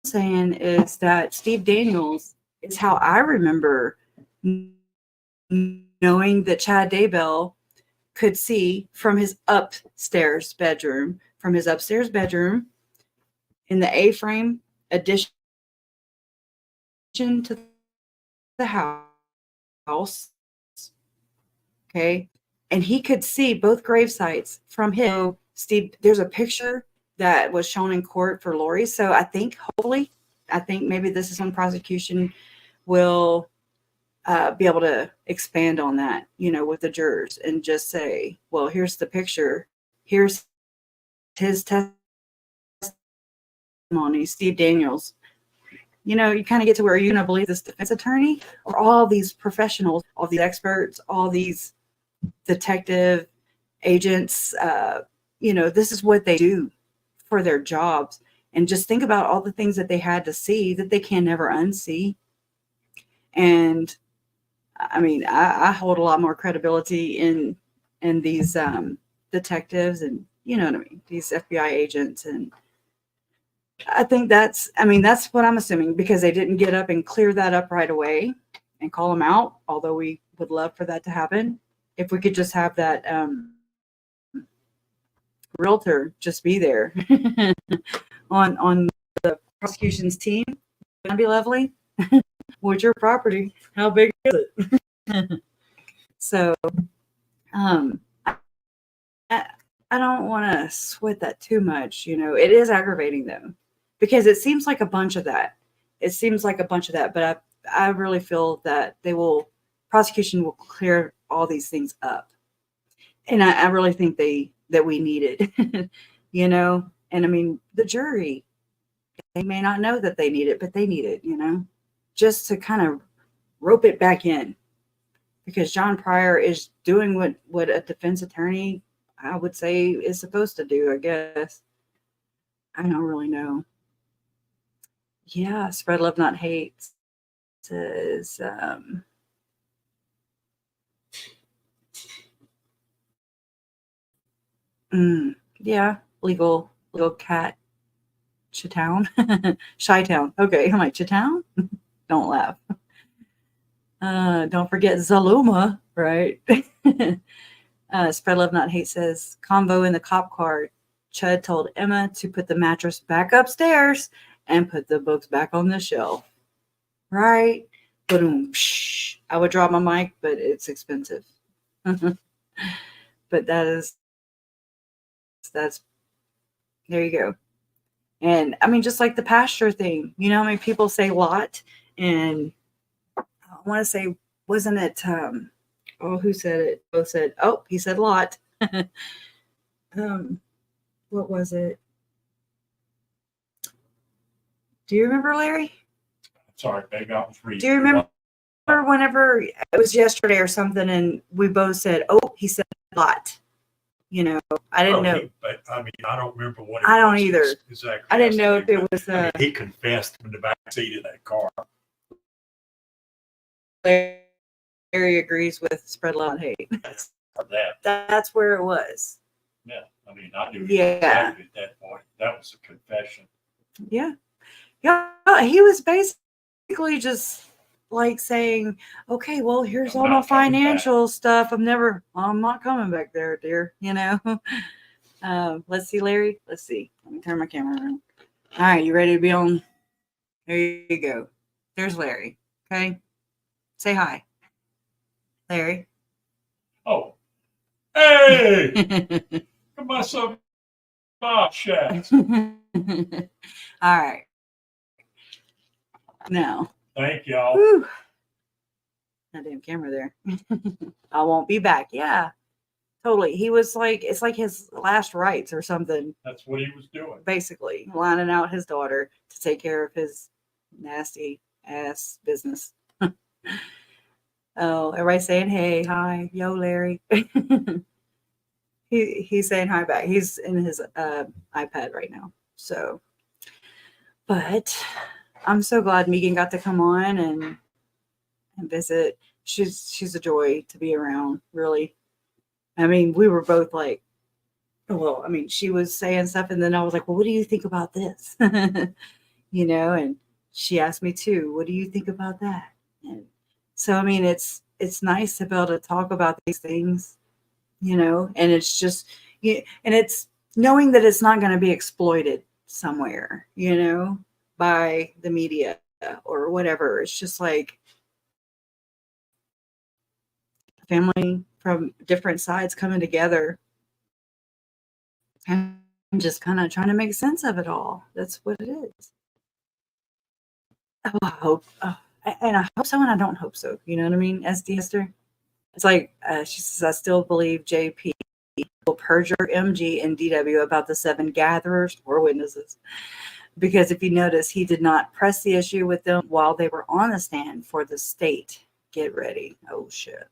saying is that Steve Daniels is how I remember knowing that Chad Daybell could see from his upstairs bedroom in the A-frame addition to the house. Okay. And he could see both grave sites from him. Steve, there's a picture that was shown in court for Lori. So I think maybe this is when prosecution will be able to expand on that, with the jurors and just say, well, here's the picture. Here's his testimony, Steve Daniels. You kind of get to where you're going to believe this defense attorney or all these professionals, all these experts, all these detective agents. This is what they do for their jobs. And just think about all the things that they had to see that they can never unsee. And I mean, I hold a lot more credibility in these detectives and, what I mean, these FBI agents. And I think that's what I'm assuming, because they didn't get up and clear that up right away and call them out, although we would love for that to happen. If we could just have that realtor just be there on the prosecution's team, that'd be lovely. What's your property? How big is it? So I don't want to sweat that too much. It is aggravating them because it seems like a bunch of that. But I really feel that prosecution will clear all these things up. And I really think that we need it, and I mean, the jury, they may not know that they need it, but they need it, just to kind of rope it back in, because John Pryor is doing what a defense attorney, I would say, is supposed to do, I guess. I don't really know. Yeah, spread love, not hate says, yeah, legal cat, Chi-town. Chi-town. Okay, I'm like, Chi-town? Don't laugh. Don't forget Zaluma, right? Spread Love Not Hate says, convo in the cop car. Chud told Emma to put the mattress back upstairs and put the books back on the shelf. Right? Boom. I would drop my mic, but it's expensive. But that's there you go. And I mean, just like the pasture thing, you know, I mean, people say lot, and I want to say, wasn't it, who said it? Both said, oh, he said lot. What was it? Do you remember, Larry? Sorry, baby, I was reading. Do you remember whenever it was yesterday or something, and we both said, oh, he said lot. You know, I didn't know. But I mean, I don't remember what I don't either. Exactly. I didn't know if it was. I mean, he confessed in the back seat of that car. Larry agrees with Spread Love Not Hate. That's where it was. Yeah, I mean, I knew Yeah. exactly at that point. That was a confession. Yeah. He was basically just like saying, okay, well, here's all my financial stuff. I'm not coming back there, dear. You know. Let's see, Larry. Let's see. Let me turn my camera around. All right, you ready to be on? There you go. There's Larry. Okay. Say hi. Larry. Oh. Hey! Come on, some Bob Shack. All right. Now. Thank y'all. Whew. That damn camera there. I won't be back. Yeah. Totally. He was like, it's like his last rites or something. That's what he was doing. Basically, lining out his daughter to take care of his nasty ass business. Oh, everybody's saying, hey, hi, yo, Larry. He's saying hi back. He's in his iPad right now. So, but I'm so glad Megan got to come on and visit. She's a joy to be around, really. I mean, we were both like, well, I mean, she was saying stuff, and then I was like, well, what do you think about this? You know, and she asked me too, what do you think about that? And so, I mean, it's nice to be able to talk about these things, you know, and it's just, and it's knowing that it's not going to be exploited somewhere, you know, by the media or whatever. It's just like family from different sides coming together and just kind of trying to make sense of it all. That's what it is. Oh, I hope. And I hope so, and I don't hope so. You know what I mean? SD Esther. It's like she says, I still believe JP will perjure MG and DW about the 7 gatherers or witnesses. Because if you notice, he did not press the issue with them while they were on the stand for the state. Get ready. Oh, shit.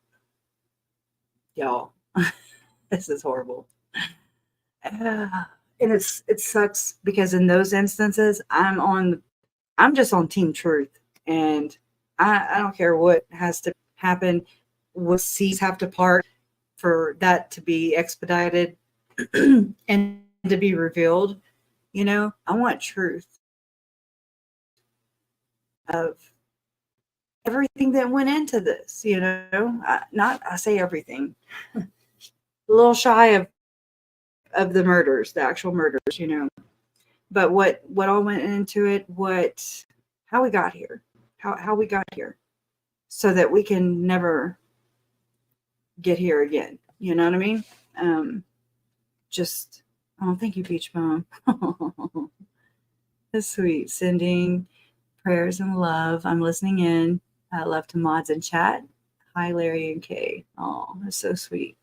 Y'all, this is horrible. And it sucks because in those instances, I'm just on Team Truth. And I don't care what has to happen, what seas have to part for that to be expedited and to be revealed. You know, I want truth of everything that went into this, you know, I say everything, a little shy of the murders, the actual murders, you know, but what all went into it, how we got here, how we got here so that we can never get here again. You know what I mean? Thank you, Beach Mom. That's sweet. Sending prayers and love. I'm listening in. Love to mods and chat. Hi, Larry and Kay. Oh, that's so sweet.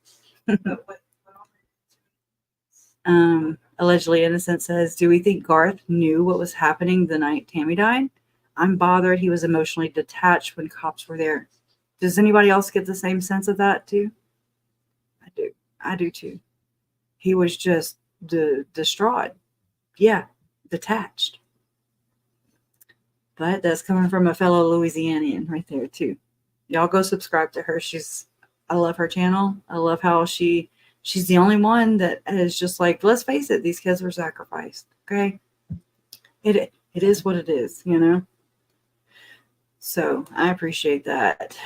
Allegedly Innocent says, do we think Garth knew what was happening the night Tammy died? I'm bothered he was emotionally detached when cops were there. Does anybody else get the same sense of that too? I do too. He was just distraught. Yeah, detached. But that's coming from a fellow Louisianian right there too. Y'all go subscribe to her. I love her channel. I love how she's the only one that is just like, let's face it, these kids were sacrificed. Okay. It is what it is, you know? So I appreciate that.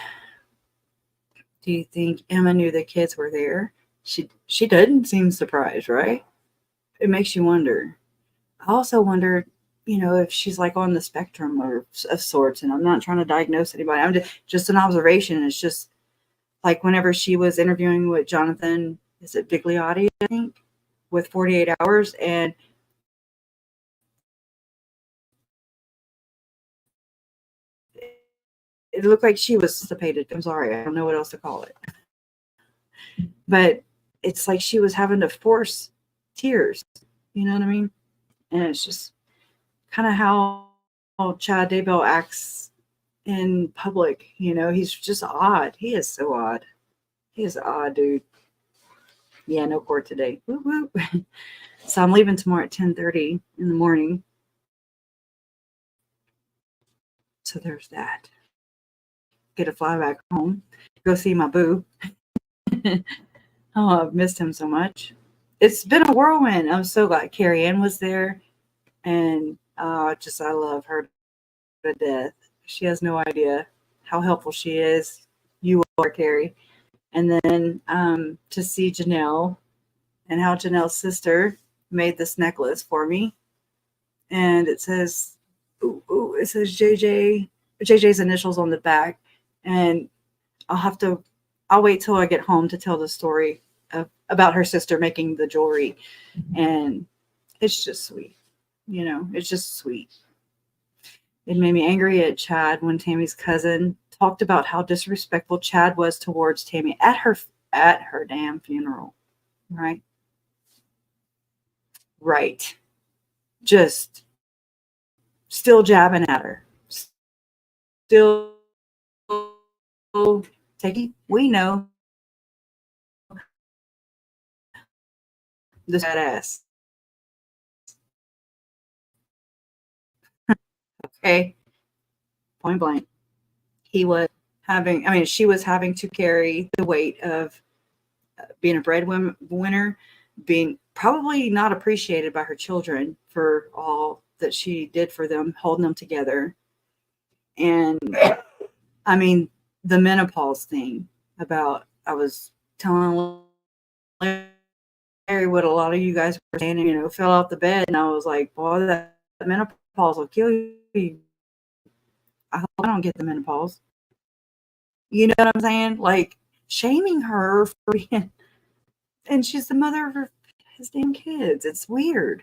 Do you think Emma knew the kids were there? She didn't seem surprised, right? It makes you wonder. I also wonder, if she's like on the spectrum or of sorts. And I'm not trying to diagnose anybody. I'm just an observation. It's just like whenever she was interviewing with Jonathan, is it Bigliotti, I think, with 48 Hours, and it looked like she was dissipated. I'm sorry, I don't know what else to call it. But it's like she was having to force tears. You know what I mean? And it's just kind of how Chad Daybell acts in public. He's just odd. He is so odd. He is odd, dude. Yeah, no court today. Woo woo. So I'm leaving tomorrow at 10:30 in the morning. So there's that. Get a fly back home. Go see my boo. Oh, I've missed him so much. It's been a whirlwind. I'm so glad Carrie Ann was there. And I love her to death. She has no idea how helpful she is. You are, Carrie. And then to see Janelle and how Janelle's sister made this necklace for me. And it says, it says JJ's initials on the back. And I'll wait till I get home to tell the story about her sister making the jewelry. And it's just sweet. It's just sweet. It made me angry at Chad when Tammy's cousin talked about how disrespectful Chad was towards Tammy at her damn funeral. Right? Right. Just still jabbing at her. Still taking, we know this badass. Okay. Point blank. She was having to carry the weight of being a breadwinner, being probably not appreciated by her children for all that she did for them, holding them together. And the menopause thing I was telling Larry what a lot of you guys were saying, fell off the bed. And I was like, boy, that menopause will kill you. I hope I don't get the menopause. You know what I'm saying? Like shaming her for being, and she's the mother of his damn kids. It's weird.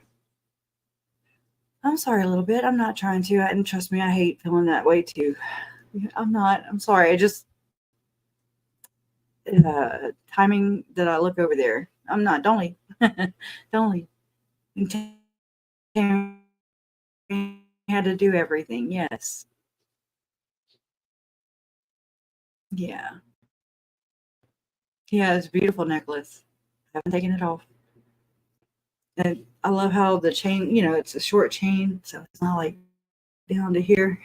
I'm sorry a little bit. I'm not trying to. And trust me, I hate feeling that way too. I'm not. I'm sorry. I just timing that I look over there. I'm not. Don't leave. Don't leave. And had to do everything. Yes. Yeah. Yeah, it's a beautiful necklace. I haven't taken it off. And I love how the chain, it's a short chain, so it's not like down to here.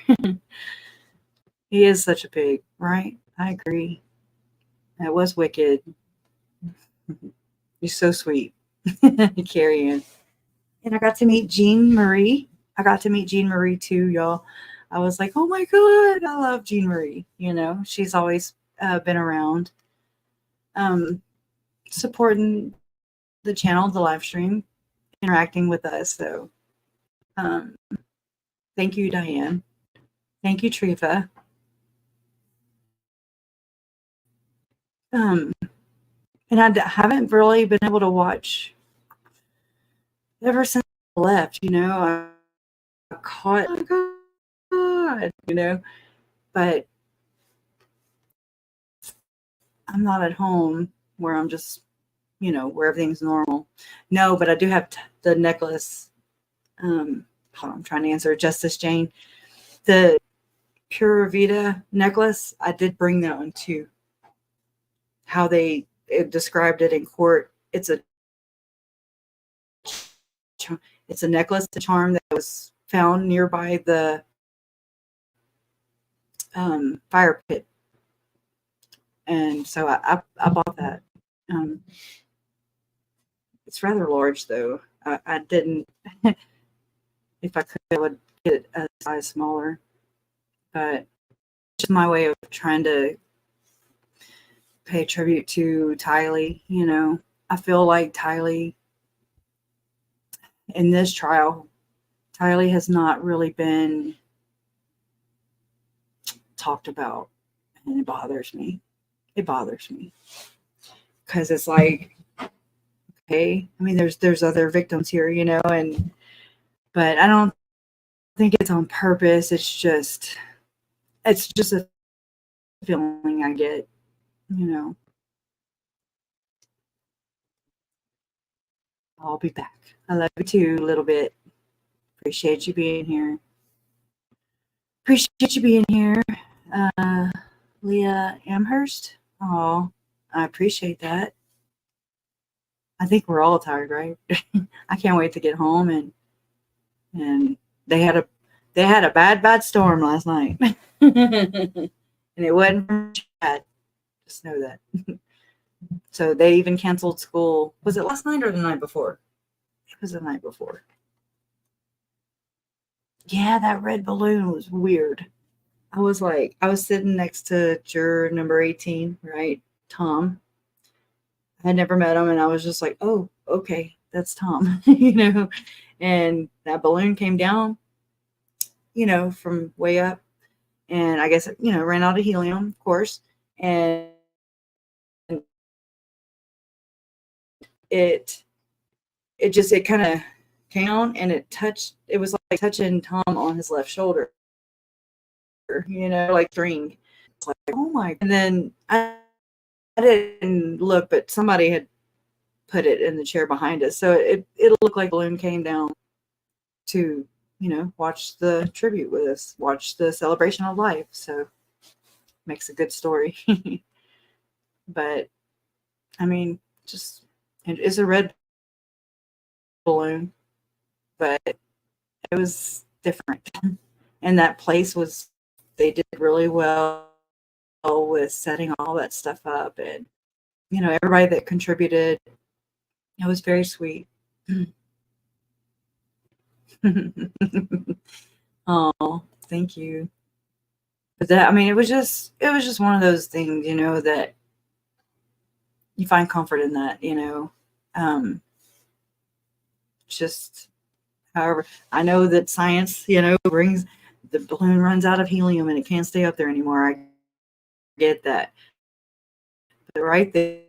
He is such a pig, right? I agree. That was wicked. You're so sweet. Carrie Ann. And I got to meet Jean Marie. Too, y'all. I was like, oh my God, I love Jean Marie. She's always been around. Supporting the channel, the live stream, interacting with us. So thank you, Diane. Thank you, Triva. And I haven't really been able to watch ever since I left. I caught, oh my God, but I'm not at home where I'm just, where everything's normal. No, but I do have the necklace. Hold on, I'm trying to answer Justice Jane. The Pura Vida necklace, I did bring that one too. How they described it in court. It's a necklace, the charm that was found nearby the fire pit. And so I bought that. It's rather large though. I didn't, if I could, I would get it a size smaller, but just my way of trying to pay tribute to Tylee. You know, I feel like Tylee in this trial, Tylee has not really been talked about, and it bothers me. It bothers me because it's like, okay, I mean, there's other victims here, you know, but I don't think it's on purpose. It's just a feeling I get, you know. I'll be back. I love you too, a little bit. Appreciate you being here. Leah Amherst. Oh, I appreciate that. I think we're all tired, right? I can't wait to get home, and they had a bad storm last night. And it wasn't from Chad. Just know that. So they even canceled school. Was it last night or the night before? It was the night before. Yeah, that red balloon was weird. I was sitting next to juror number 18, right? Tom. I had never met him, and I was just like, oh, okay, that's Tom, you know. And that balloon came down, you know, from way up. And I guess, you know, ran out of helium, of course. And it kind of came down, and it was like touching Tom on his left shoulder, you know, like string. It's like, oh my. And then I didn't look, but somebody had put it in the chair behind us. So it looked like a balloon came down to, you know, watch the tribute with us, watch the celebration of life. So makes a good story. But I mean, just, it is a red balloon, but it was different. And that place they did really well with setting all that stuff up, and, you know, everybody that contributed, it was very sweet. Oh, thank you. But that, I mean, it was just one of those things, you know, that you find comfort in that, you know. Just, however, I know that science, you know, brings the balloon runs out of helium and it can't stay up there anymore. I get that. But right there,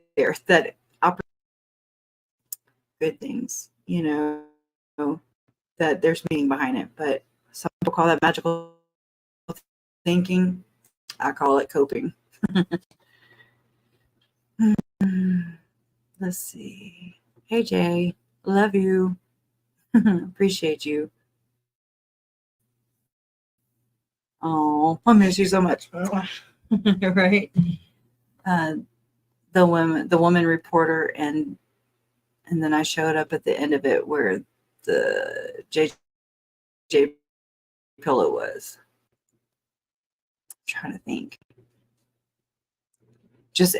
that good things, you know, that there's meaning behind it. But some people call that magical thinking. I call it coping. Let's see. Hey, Jay. Love you. Appreciate you. Oh, I miss you so much. Right? The woman reporter, and then I showed up at the end of it where the JJ pillow was. I'm trying to think. Just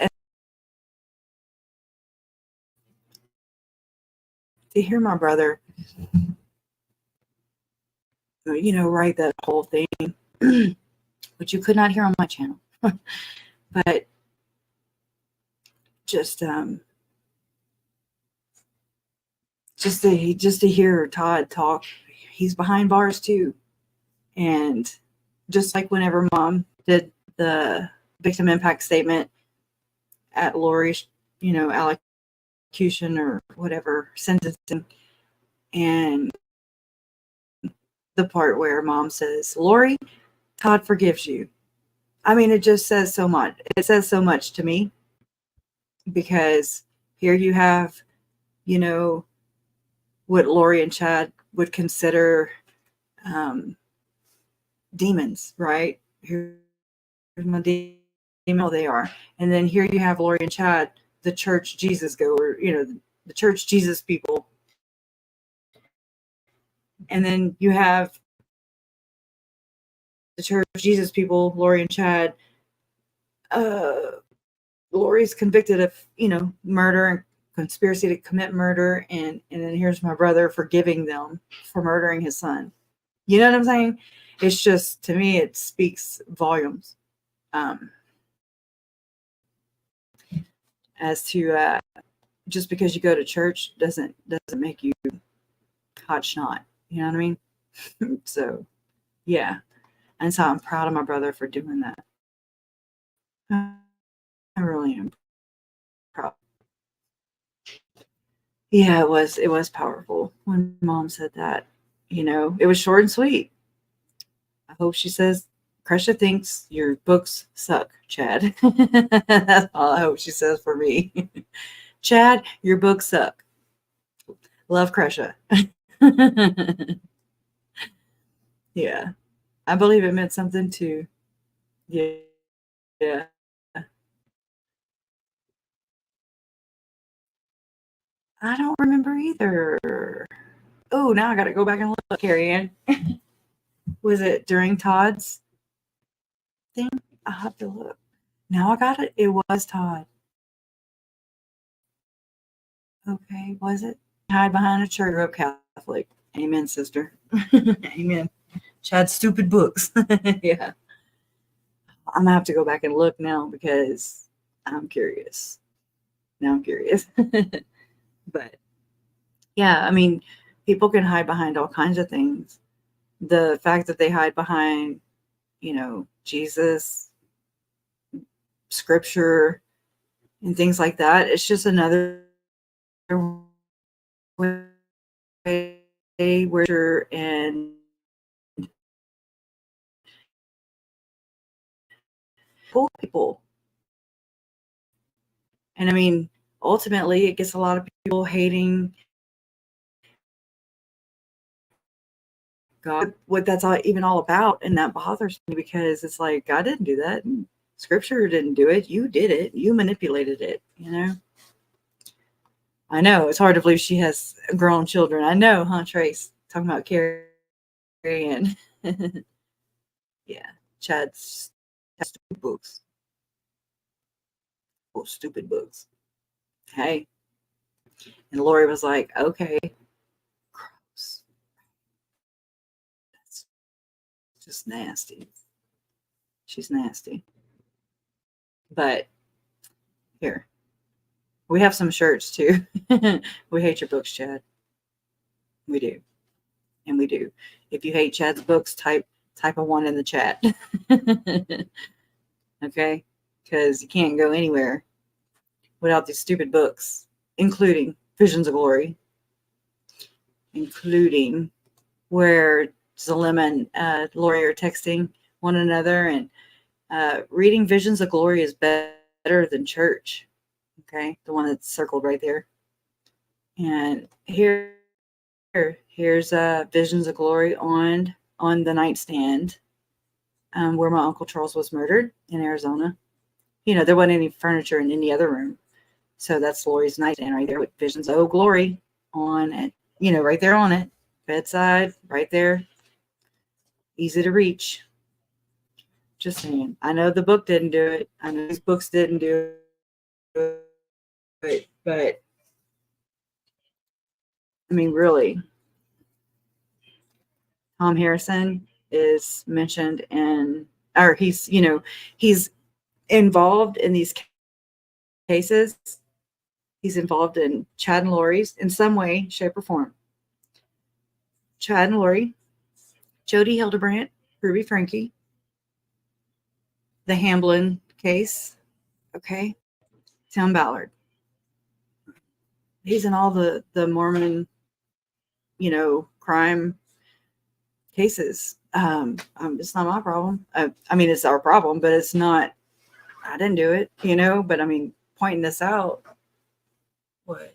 to hear my brother, you know, write that whole thing, which you could not hear on my channel, but just to hear Todd talk. He's behind bars too, and just like whenever Mom did the victim impact statement at Lori's, you know, allocution or whatever sentencing, and the part where Mom says, "Lori, Todd forgives you." I mean, it just says so much. It says so much to me, because here you have, you know, what Lori and Chad would consider demons, right? Here's my demon, they are. And then here you have Lori and Chad, the church Jesus goer, you know, the church Jesus people. And then you have the church Jesus people, Lori and Chad. Lori's convicted of, you know, murder and conspiracy to commit murder, and then here's my brother forgiving them for murdering his son. You know what I'm saying? It's just, to me, it speaks volumes. as to just because you go to church doesn't make you hot snot. You know what I mean? So, yeah. And so I'm proud of my brother for doing that. I really am proud. Yeah, it was powerful when Mom said that. You know, it was short and sweet. I hope she says, Kresha thinks your books suck, Chad. That's all I hope she says for me. Chad, your books suck. Love, Kresha. Yeah. I believe it meant something too. Yeah. Yeah. I don't remember either. Oh, now I got to go back and look, Carrie Ann. Was it during Todd's thing? I'll have to look. Now I got it. It was Todd. Okay, was it? Hide behind a church. Rope Catholic. Amen, sister. Amen. Chad's stupid books. Yeah. I'm going to have to go back and look now because I'm curious. Now I'm curious. But yeah, I mean, people can hide behind all kinds of things. The fact that they hide behind, you know, Jesus, scripture, and things like that, it's just another way where and pull people. And I mean, ultimately, it gets a lot of people hating God, what that's even all about. And that bothers me because it's like, God didn't do that. And scripture didn't do it. You did it. You manipulated it, you know? I know it's hard to believe she has grown children. I know, huh, Trace? Talking about Carrie and yeah, Chad's stupid books. Oh, stupid books. Hey. And Lori was like, okay, gross. That's just nasty. She's nasty. But here, we have some shirts too. We hate your books, Chad. We do. And we do. If you hate Chad's books, type a 1 in the chat. Okay? Because you can't go anywhere without these stupid books, including Visions of Glory, including where Zalem and Lori are texting one another, and reading Visions of Glory is better than church. Okay? The one that's circled right there. And here's Visions of Glory on the nightstand where my Uncle Charles was murdered in Arizona. You know, there wasn't any furniture in any other room. So that's Lori's nightstand right there with Visions of Glory on it. You know, right there on it. Bedside, right there. Easy to reach. Just saying. I know the book didn't do it. I know these books didn't do it. But I mean, really. Tom Harrison is mentioned or he's involved in these cases. He's involved in Chad and Lori's in some way, shape, or form. Chad and Lori, Jody Hildebrandt, Ruby Frankie, the Hamblin case, okay, Tim Ballard. He's in all the Mormon, crime cases. It's not my problem. I mean, it's our problem, but it's not. I didn't do it, But I mean, pointing this out. What?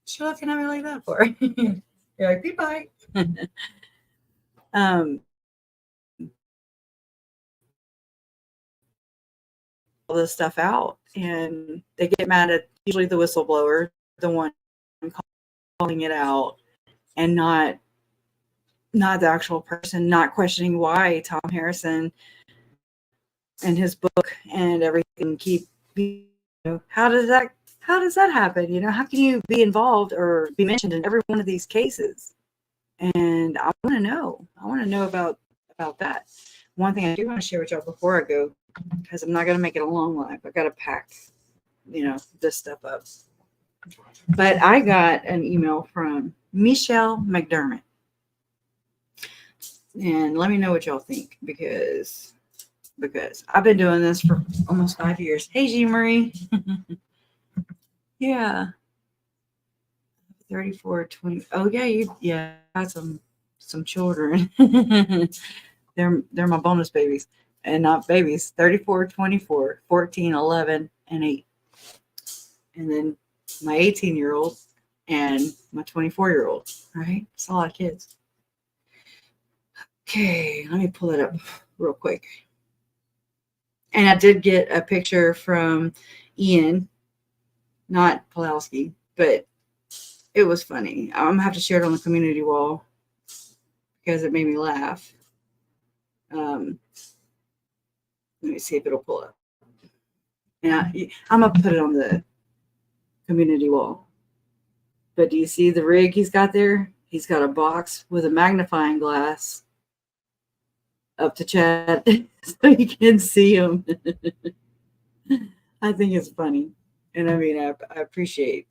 She looking at me like that for? You're like, be bye. All this stuff out, and they get mad at usually the whistleblower, the one calling it out, and not the actual person, not questioning why Tom Harrison and his book and everything how does that happen? How can you be involved or be mentioned in every one of these cases? And I want to know about that. one thing I do want to share with y'all before I go, because I'm not going to make it a long life. I got to pack, this stuff up. But I got an email from Michelle McDermott. And let me know what y'all think, because I've been doing this for almost 5 years. Hey, Jean Marie. Yeah. 34, 20. Oh, yeah, you got some children. They're my bonus babies, and not babies. 34, 24, 14, 11, and 8. And then my 18-year-old and my 24-year-old, right? It's a lot of kids. Okay, let me pull it up real quick. And I did get a picture from Ian, not Pulowski, but it was funny. I'm going to have to share it on the community wall because it made me laugh. Let me see if it'll pull up. Yeah, I'm going to put it on the community wall. But do you see the rig he's got there? He's got a box with a magnifying glass up to Chad so you can see him. I think it's funny. And I mean, I appreciate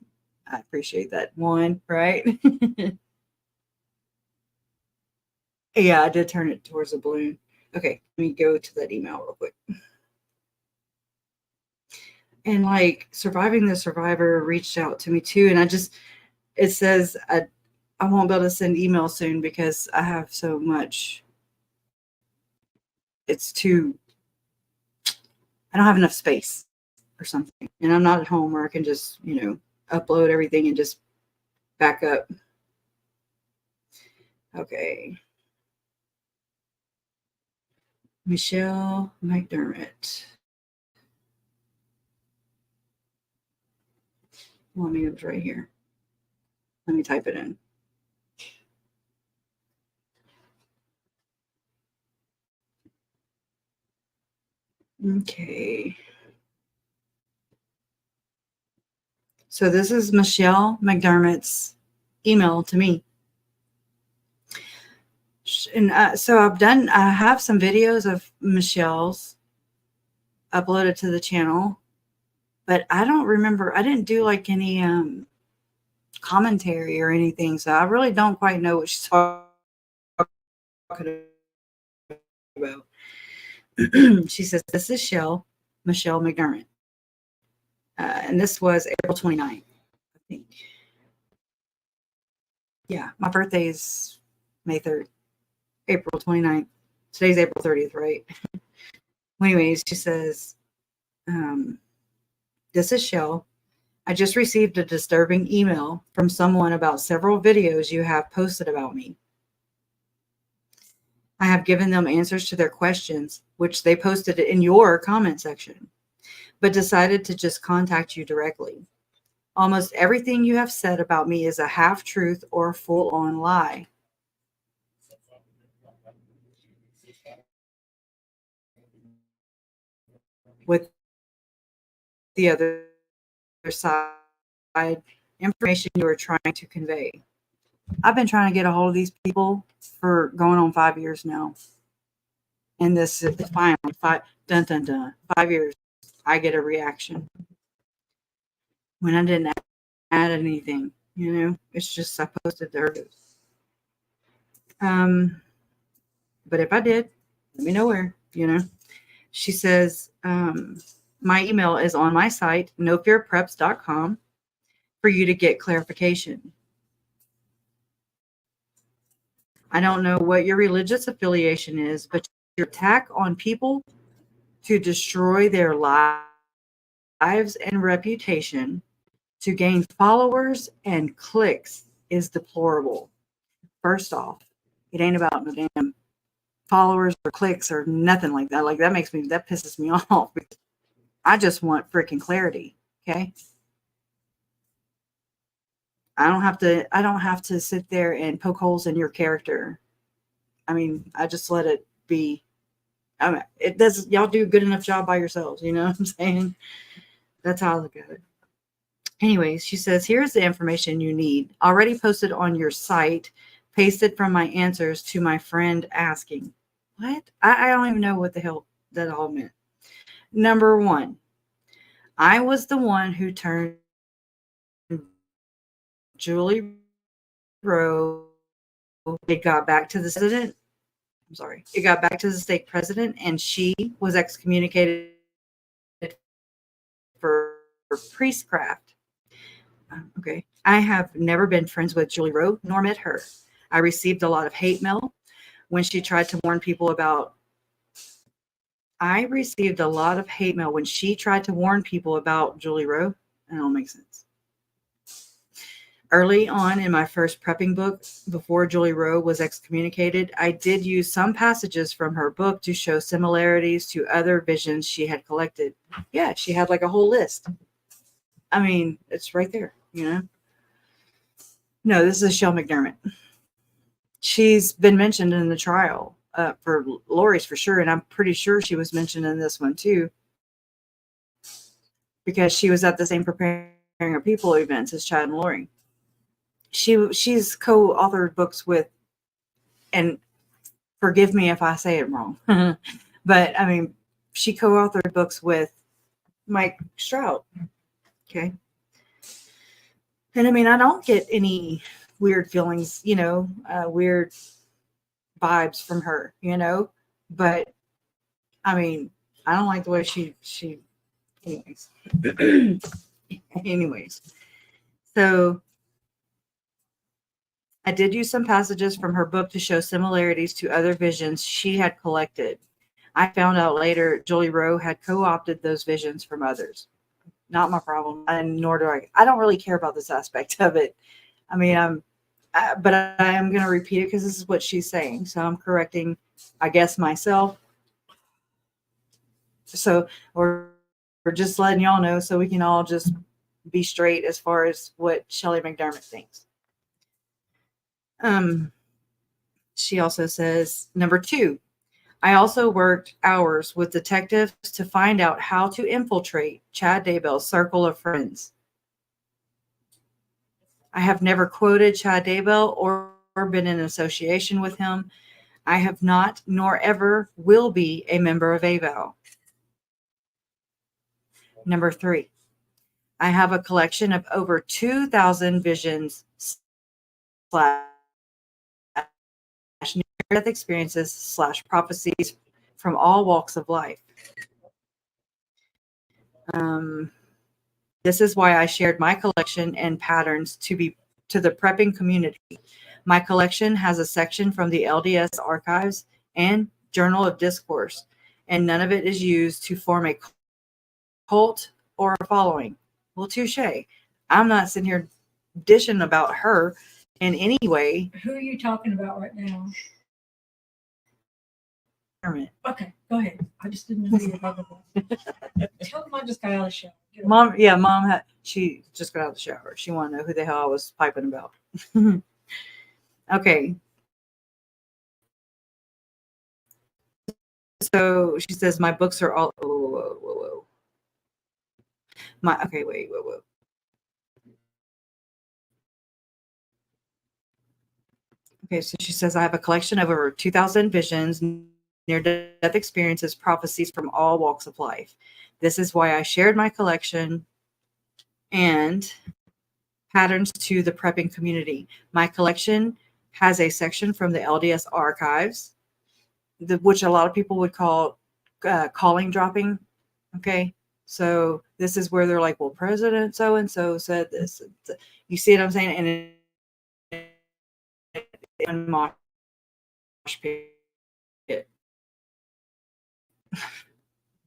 that one, right? Yeah, I did turn it towards the balloon. Okay, let me go to that email real quick. And like Surviving the Survivor reached out to me too. And it says I won't be able to send email soon because I have so much. I don't have enough space or something. And I'm not at home where I can just, upload everything and just back up. Okay. Michelle McDermott. Well, I mean, it was right here. Let me type it in. Okay. So this is Michelle McDermott's email to me. And so I have some videos of Michelle's uploaded to the channel, but I don't remember. I didn't do like any commentary or anything. So I really don't quite know what she's talking about. She says, this is Michelle McDermott. And this was April 29th, I think. Yeah, my birthday is May 3rd, April 29th. Today's April 30th, right? Anyways, she says, this is Shell. I just received a disturbing email from someone about several videos you have posted about me. I have given them answers to their questions, which they posted in your comment section, but decided to just contact you directly. Almost everything you have said about me is a half-truth or a full-on lie. With the other side information you are trying to convey. I've been trying to get a hold of these people for going on 5 years now. And this is finally 5 years. I get a reaction. When I didn't add anything, it's just I posted there. But if I did, let me know where, She says, my email is on my site, nofearpreps.com, for you to get clarification. I don't know what your religious affiliation is, but your attack on people to destroy their lives and reputation to gain followers and clicks is deplorable. First off, it ain't about no damn followers or clicks or nothing like that. Like that pisses me off. I just want freaking clarity. Okay. I don't have to sit there and poke holes in your character. I mean, I just let it be. I mean, it does. Y'all do a good enough job by yourselves. You know what I'm saying? That's how I look at it. Anyways, she says, here's the information you need. Already posted on your site, pasted from my answers to my friend asking. What? I don't even know what the hell that all meant. Number 1, I was the one who turned Julie Rowe. It got back to the president. I'm sorry. It got back to the state president, and she was excommunicated for priestcraft. Okay. I have never been friends with Julie Rowe nor met her. I received a lot of hate mail when she tried to warn people about. I received a lot of hate mail when she tried to warn people about Julie Rowe. That don't make sense. Early on in my first prepping book, before Julie Rowe was excommunicated, I did use some passages from her book to show similarities to other visions she had collected. Yeah, she had like a whole list. I mean, it's right there, you know? No, this is Shel McDermott. She's been mentioned in the trial for Lori's for sure, and I'm pretty sure she was mentioned in this one too, because she was at the same preparing a people events as Chad and Lori. She's co-authored books with, and forgive me if I say it wrong, but I mean, she co-authored books with Mike Stroud. Okay. And I mean, I don't get any weird feelings, you know, weird vibes from her, you know, but I mean, I don't like the way she anyways. Anyways. So I did use some passages from her book to show similarities to other visions she had collected. I found out later Julie Rowe had co-opted those visions from others. Not my problem, and nor do I. I don't really care about this aspect of it. I mean, but I am going to repeat it because this is what she's saying. So I'm correcting, I guess, myself. So, or just letting y'all know so we can all just be straight as far as what Shelley McDermott thinks. She also says, number 2, I also worked hours with detectives to find out how to infiltrate Chad Daybell's circle of friends. I have never quoted Chad Daybell or been in association with him. I have not, nor ever will be, a member of AVAL. Number 3, I have a collection of over 2,000 visions / near-death experiences / prophecies from all walks of life. This is why I shared my collection and patterns to the prepping community. My collection has a section from the LDS archives and Journal of Discourse, and none of it is used to form a cult or a following. Well, touche. I'm not sitting here dishing about her in any way. Who are you talking about right now? Okay, go ahead. I just didn't know you were talking about. Tell them I just got out of the shower. Mom, she just got out of the shower. She wanted to know who the hell I was piping about. Okay. So she says, my books are all, whoa. Whoa. Okay, so she says, I have a collection of over 2,000 visions, near-death experiences, prophecies from all walks of life. This is why I shared my collection and patterns to the prepping community. My collection has a section from the LDS archives, which a lot of people would call calling dropping. Okay, so this is where they're like, well, President so-and-so said this. You see what I'm saying? And mosh pit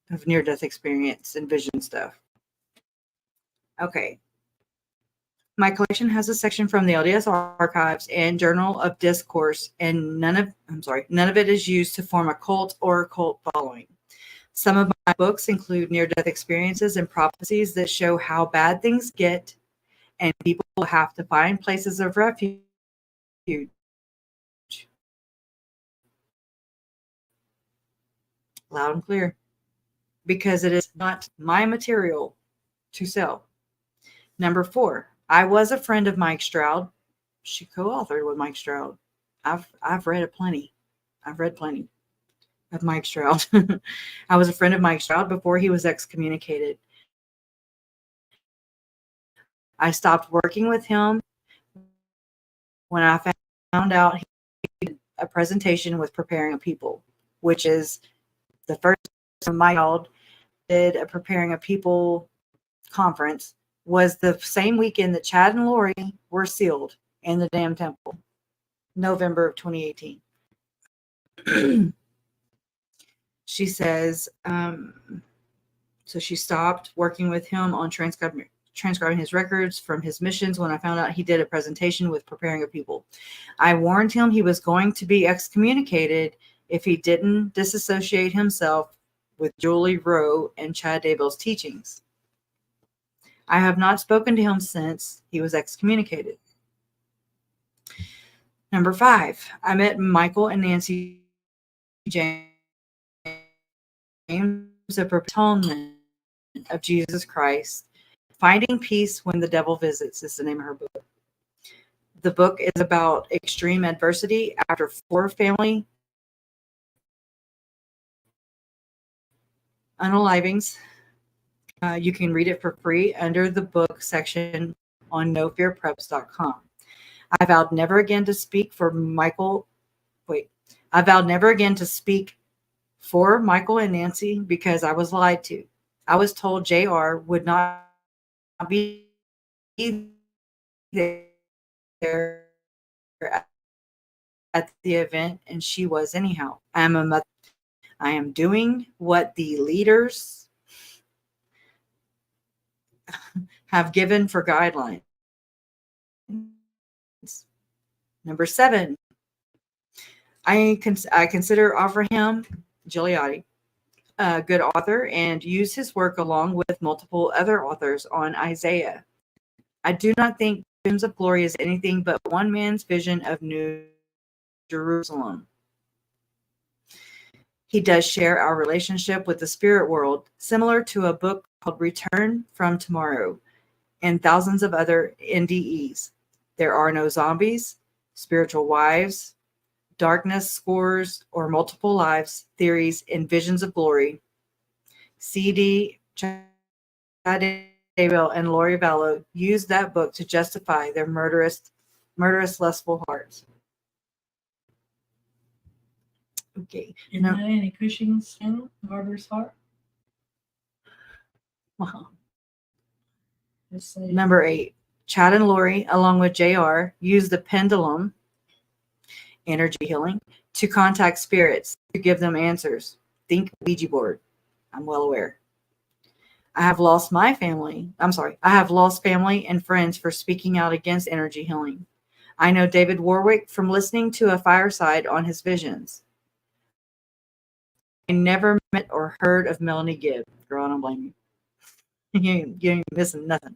of near-death experience and vision stuff. Okay. My collection has a section from the LDS archives and Journal of Discourse, and none of it is used to form a cult or a cult following. Some of my books include near-death experiences and prophecies that show how bad things get, and people have to find places of refuge. Loud and clear. Because it is not my material to sell. Number 4, I was a friend of Mike Stroud. She co-authored with Mike Stroud. I've read plenty. of Mike Stroud. I was a friend of Mike Stroud before he was excommunicated. I stopped working with him when I found out he did a presentation with Preparing a People, which is the first time Mike Stroud did a Preparing a People conference, was the same weekend that Chad and Lori were sealed in the damn temple, November of 2018. She says, so she stopped working with him on transcribing his records from his missions when I found out he did a presentation with Preparing a People. I warned him he was going to be excommunicated if he didn't disassociate himself with Julie Rowe and Chad Daybell's teachings. I have not spoken to him since he was excommunicated. Number 5, I met Michael and Nancy James, of Atonement of Jesus Christ. Finding Peace When the Devil Visits is the name of her book. The book is about extreme adversity after 4 family unalivings. You can read it for free under the book section on nofearpreps.com. I vowed never again to speak for Michael. I vowed never again to speak for Michael and Nancy because I was lied to. I was told JR would not be there at the event, and she was anyhow. I am a mother. I am doing what the leaders have given for guidelines. Number 7, I consider Avraham Gileadi a good author and use his work along with multiple other authors on Isaiah. I do not think Visions of Glory is anything but one man's vision of New Jerusalem. He does share our relationship with the spirit world, similar to a book called Return from Tomorrow and thousands of other NDEs. There are no zombies, spiritual wives, darkness scores, or multiple lives, theories, and visions of glory. CD, Chad Daybell, and Lori Vallow used that book to justify their murderous, lustful hearts. Okay. Isn't that Annie Cushing's channel, Murderous Heart? Wow. Just say Number 8, Chad and Lori, along with JR, use the pendulum, energy healing, to contact spirits, to give them answers. Think Ouija board. I'm well aware. I have lost family and friends for speaking out against energy healing. I know David Warwick from listening to a fireside on his visions. I never met or heard of Melanie Gibb. Girl, I don't blame you. You ain't missing nothing.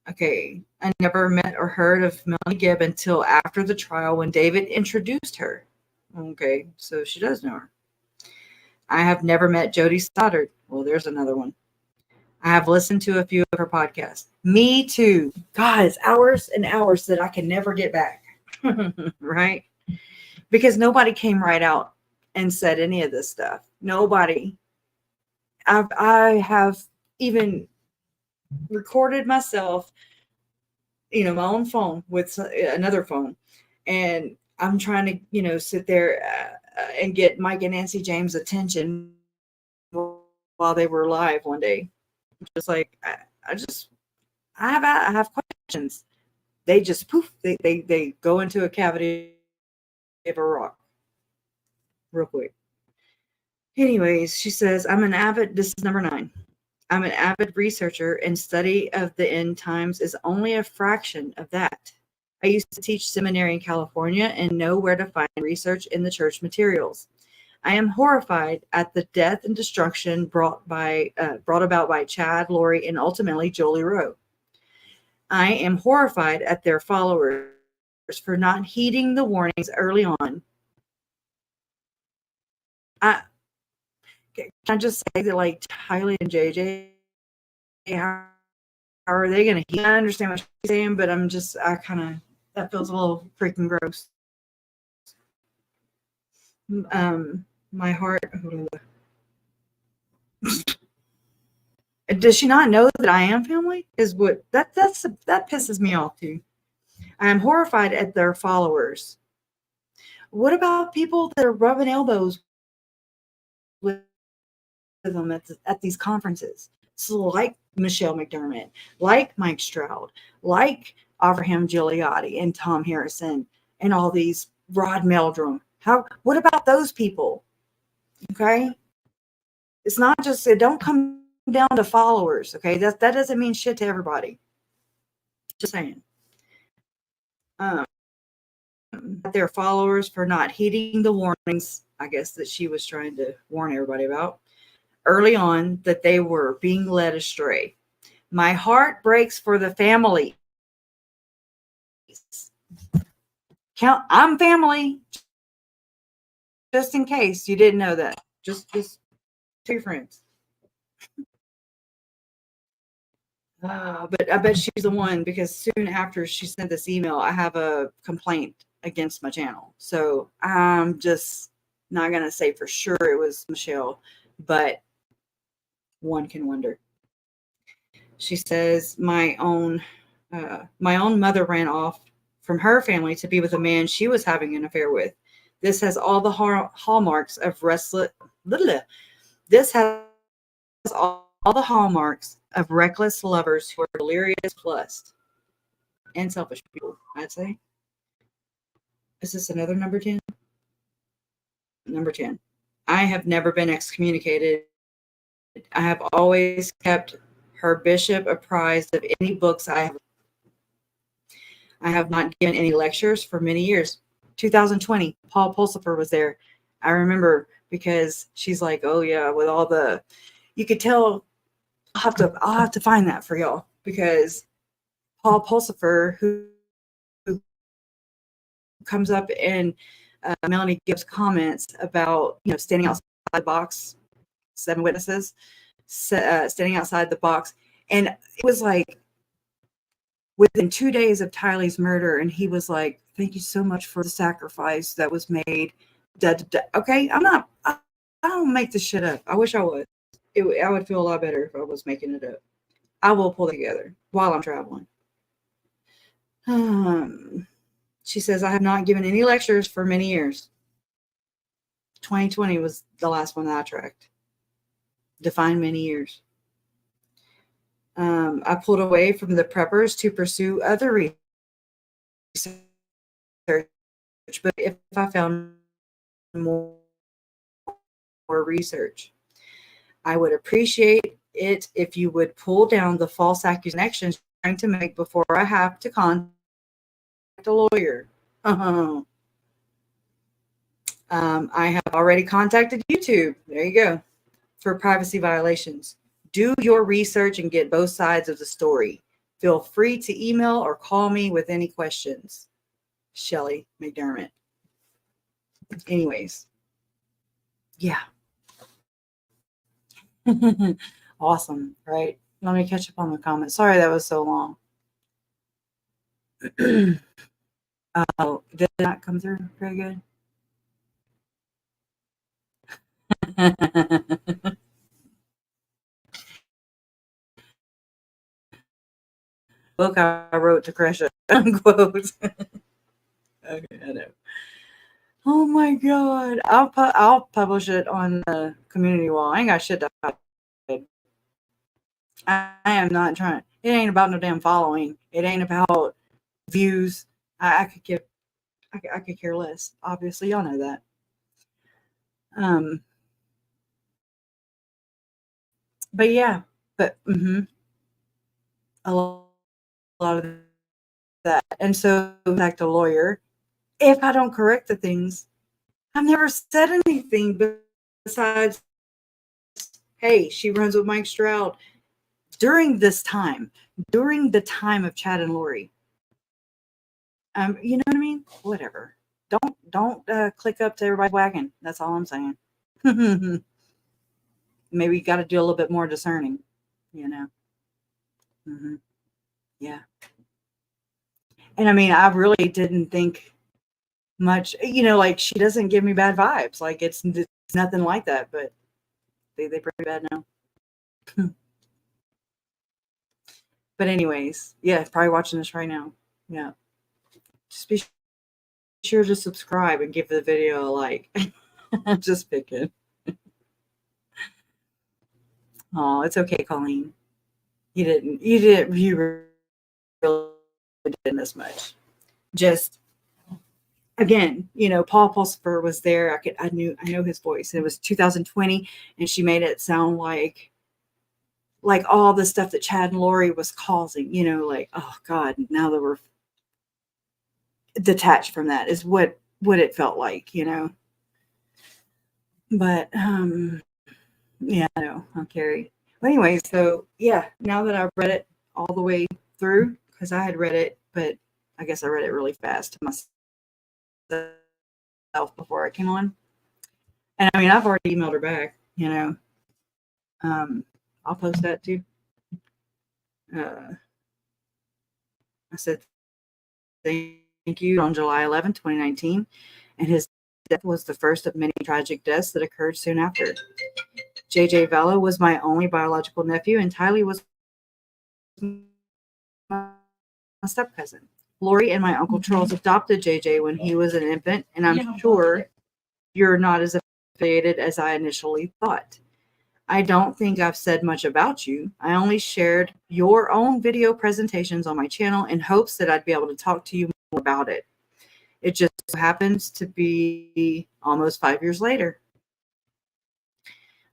Okay, I never met or heard of Melanie Gibb until after the trial when David introduced her. Okay, so she does know her. I have never met Jody Stoddard. Well, there's another one. I have listened to a few of her podcasts. Me too. God, it's hours and hours that I can never get back. Right? Because nobody came right out and said any of this stuff. Nobody. I have even recorded myself, my own phone with another phone, and I'm trying to, sit there and get Mike and Nancy James' attention while they were live one day. Just like I have questions. They just poof. They go into a cavity of a rock real quick. Anyways, she says, this is number 9. I'm an avid researcher, and study of the end times is only a fraction of that. I used to teach seminary in California and know where to find research in the church materials. I am horrified at the death and destruction brought about by Chad, Lori, and ultimately Julie Rowe. I am horrified at their followers for not heeding the warnings early on. Can I just say that, like, Tylee and JJ, how are they going to hear? I understand what she's saying, but that feels a little freaking gross. My heart. Does she not know that I am family? Is what that pisses me off too. I am horrified at their followers. What about people that are rubbing elbows with them at these conferences? So like Michelle McDermott, like Mike Stroud, like Abraham Gigliotti and Tom Harrison and all these Rod Meldrum. What about those people? Okay. It's not just, it don't come down to followers. Okay. That doesn't mean shit to everybody. Just saying. Their followers for not heeding the warnings, I guess, that she was trying to warn everybody about early on, that they were being led astray. My heart breaks for the family. I'm family. Just in case you didn't know that. Just two friends. But I bet she's the one, because soon after she sent this email, I have a complaint against my channel. So I'm just not going to say for sure it was Michelle, but one can wonder. She says, my own mother ran off from her family to be with a man she was having an affair with. This has all the hallmarks of restless. This has all the hallmarks of reckless lovers who are delirious, lust, and selfish people, I'd say. Is this another number 10? Number 10. I have never been excommunicated. I have always kept her bishop apprised of any books I have not given any lectures for many years. 2020, Paul Pulsifer was there. I remember, because she's like, oh yeah, with all the, you could tell. I'll have to find that for y'all, because Paul Pulsifer, who comes up and Melanie gives comments about, standing outside the box, 7 witnesses, standing outside the box. And it was like within 2 days of Tylee's murder. And he was like, thank you so much for the sacrifice that was made. Okay. I don't make this shit up. I wish I would. I would feel a lot better if I was making it up. I will pull it together while I'm traveling. She says, I have not given any lectures for many years. 2020 was the last one that I tracked. Defined many years. I pulled away from the preppers to pursue other research. But if I found more research, I would appreciate it if you would pull down the false accusations trying to make before I have to contact a lawyer. I have already contacted YouTube. There you go. For privacy violations. Do your research and get both sides of the story. Feel free to email or call me with any questions. Shelly McDermott. Anyways. Yeah. Awesome, right? Let me catch up on the comments. Sorry that was so long. Oh, did it not come through very good? Book I wrote to crush it, unquote. Okay, I know. Oh my god, I'll publish it on the community wall. I ain't got shit to hide. I am not trying. It ain't about no damn following. It ain't about views. I could care less. Obviously, y'all know that. But yeah, a lot of that. And so, like the lawyer, if I don't correct the things, I've never said anything besides, hey, she runs with Mike Stroud during the time of Chad and Lori. You know what I mean? Whatever. Don't click up to everybody's wagon. That's all I'm saying. Maybe you got to do a little bit more discerning, Yeah. And I mean, I really didn't think much, like she doesn't give me bad vibes. Like it's nothing like that, but they pretty bad now. But anyways, yeah, probably watching this right now. Yeah. Just be sure to subscribe and give the video a like. I'm just picking. Oh, it's okay, Colleen. You didn't really didn't as much. Just again, Paul Pulsifer was there. I know his voice. It was 2020, and she made it sound like all the stuff that Chad and Lori was causing, like, oh God, now that we're detached from that is what it felt like, but yeah, I know, I'll carry. But anyway, so yeah, now that I've read it all the way through, because I had read it, but I guess I read it really fast to myself before I came on. And I mean, I've already emailed her back, I'll post that too. I said thank you on July 11, 2019, and his death was the first of many tragic deaths that occurred soon after. JJ Vallow was my only biological nephew, and Tylee was my step cousin. Lori and my Uncle Charles adopted JJ when he was an infant, and I'm sure you're not as affiliated as I initially thought. I don't think I've said much about you. I only shared your own video presentations on my channel in hopes that I'd be able to talk to you more about it. It just happens to be almost 5 years later.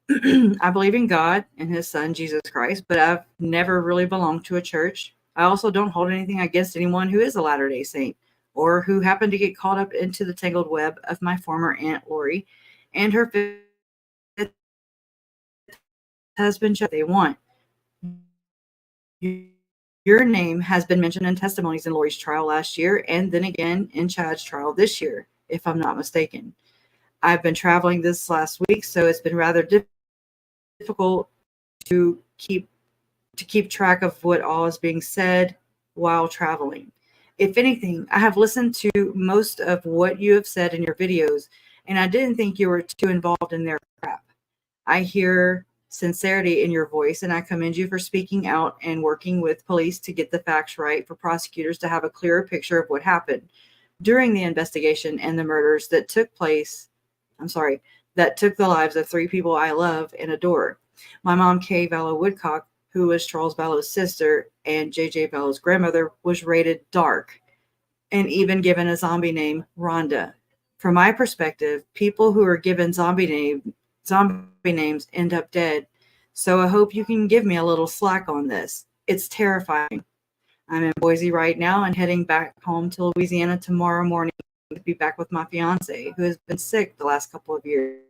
I believe in God and his son, Jesus Christ, but I've never really belonged to a church. I also don't hold anything against anyone who is a Latter-day Saint or who happened to get caught up into the tangled web of my former Aunt Lori and her fifth husband. They want. Your name has been mentioned in testimonies in Lori's trial last year and then again in Chad's trial this year, if I'm not mistaken. I've been traveling this last week, so it's been rather difficult to keep track of what all is being said while traveling. If anything, I have listened to most of what you have said in your videos, and I didn't think you were too involved in their crap. I hear sincerity in your voice, and I commend you for speaking out and working with police to get the facts right for prosecutors to have a clearer picture of what happened during the investigation and the murders that took the lives of 3 people I love and adore. My mom, Kay Vallow Woodcock, who was Charles Vallow's sister and JJ Vallow's grandmother, was rated dark and even given a zombie name, Rhonda. From my perspective, people who are given zombie names end up dead. So I hope you can give me a little slack on this. It's terrifying. I'm in Boise right now and heading back home to Louisiana tomorrow morning to be back with my fiance, who has been sick the last couple of years.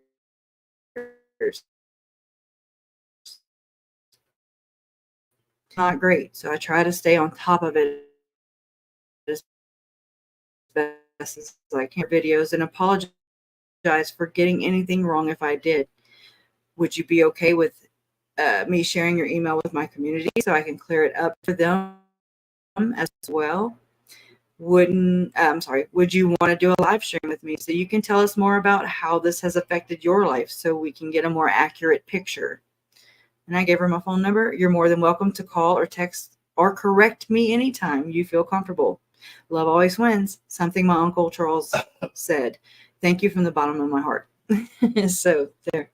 Not great, so I try to stay on top of it as best as I can. Videos and apologize for getting anything wrong if I did. Would you be okay with me sharing your email with my community so I can clear it up for them as well? Would you want to do a live stream with me so you can tell us more about how this has affected your life so we can get a more accurate picture? And I gave her my phone number. You're more than welcome to call or text or correct me anytime you feel comfortable. Love always wins. Something my Uncle Charles said. Thank you from the bottom of my heart. So there.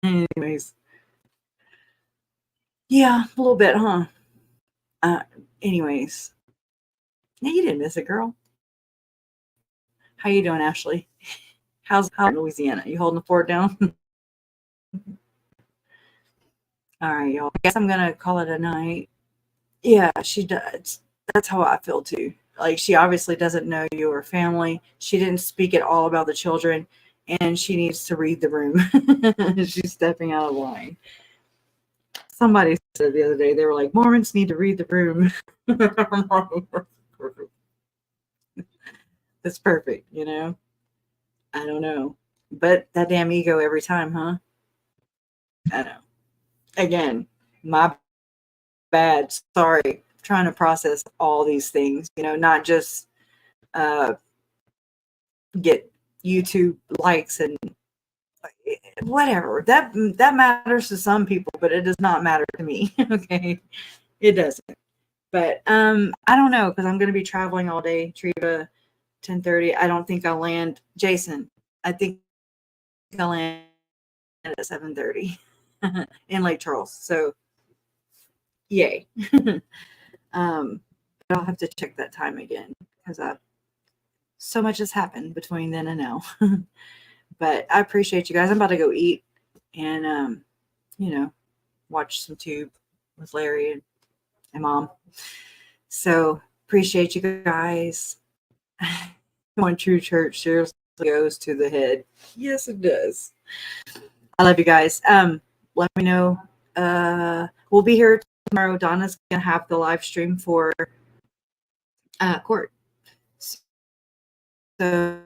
Anyways. Yeah, a little bit, huh? Anyways. Yeah, you didn't miss it, girl. How you doing, Ashley? How's Louisiana? You holding the fort down? All right, y'all. I guess I'm gonna call it a night. Yeah, she does. That's how I feel too. Like, she obviously doesn't know your family. She didn't speak at all about the children, and she needs to read the room. She's stepping out of line. Somebody said the other day, they were like, Mormons need to read the room. That's perfect, I don't know. But that damn ego every time, huh? I know. Again, my bad. Sorry. Trying to process all these things, not just get YouTube likes and whatever. That matters to some people, but it does not matter to me. Okay, it doesn't. But I don't know, because I'm going to be traveling all day. Treva, 10:30. I don't think I'll land. Jason, I think I'll land at 7:30 in Lake Charles. So, yay. But I'll have to check that time again because so much has happened between then and now. But I appreciate you guys. I'm about to go eat and, watch some Tube with Larry and Mom. So appreciate you guys. One true church seriously goes to the head. Yes, it does. I love you guys. Let me know. We'll be here tomorrow. Donna's gonna have the live stream for court. So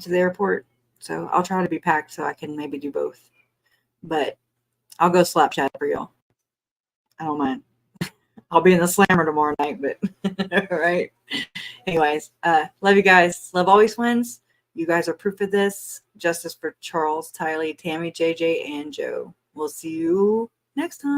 to the airport. So I'll try to be packed so I can maybe do both. But I'll go slap chat for y'all. I don't mind. I'll be in the slammer tomorrow night, but all right. Anyways, love you guys. Love always wins. You guys are proof of this. Justice for Charles, Tylee, Tammy, JJ, and Joe. We'll see you next time.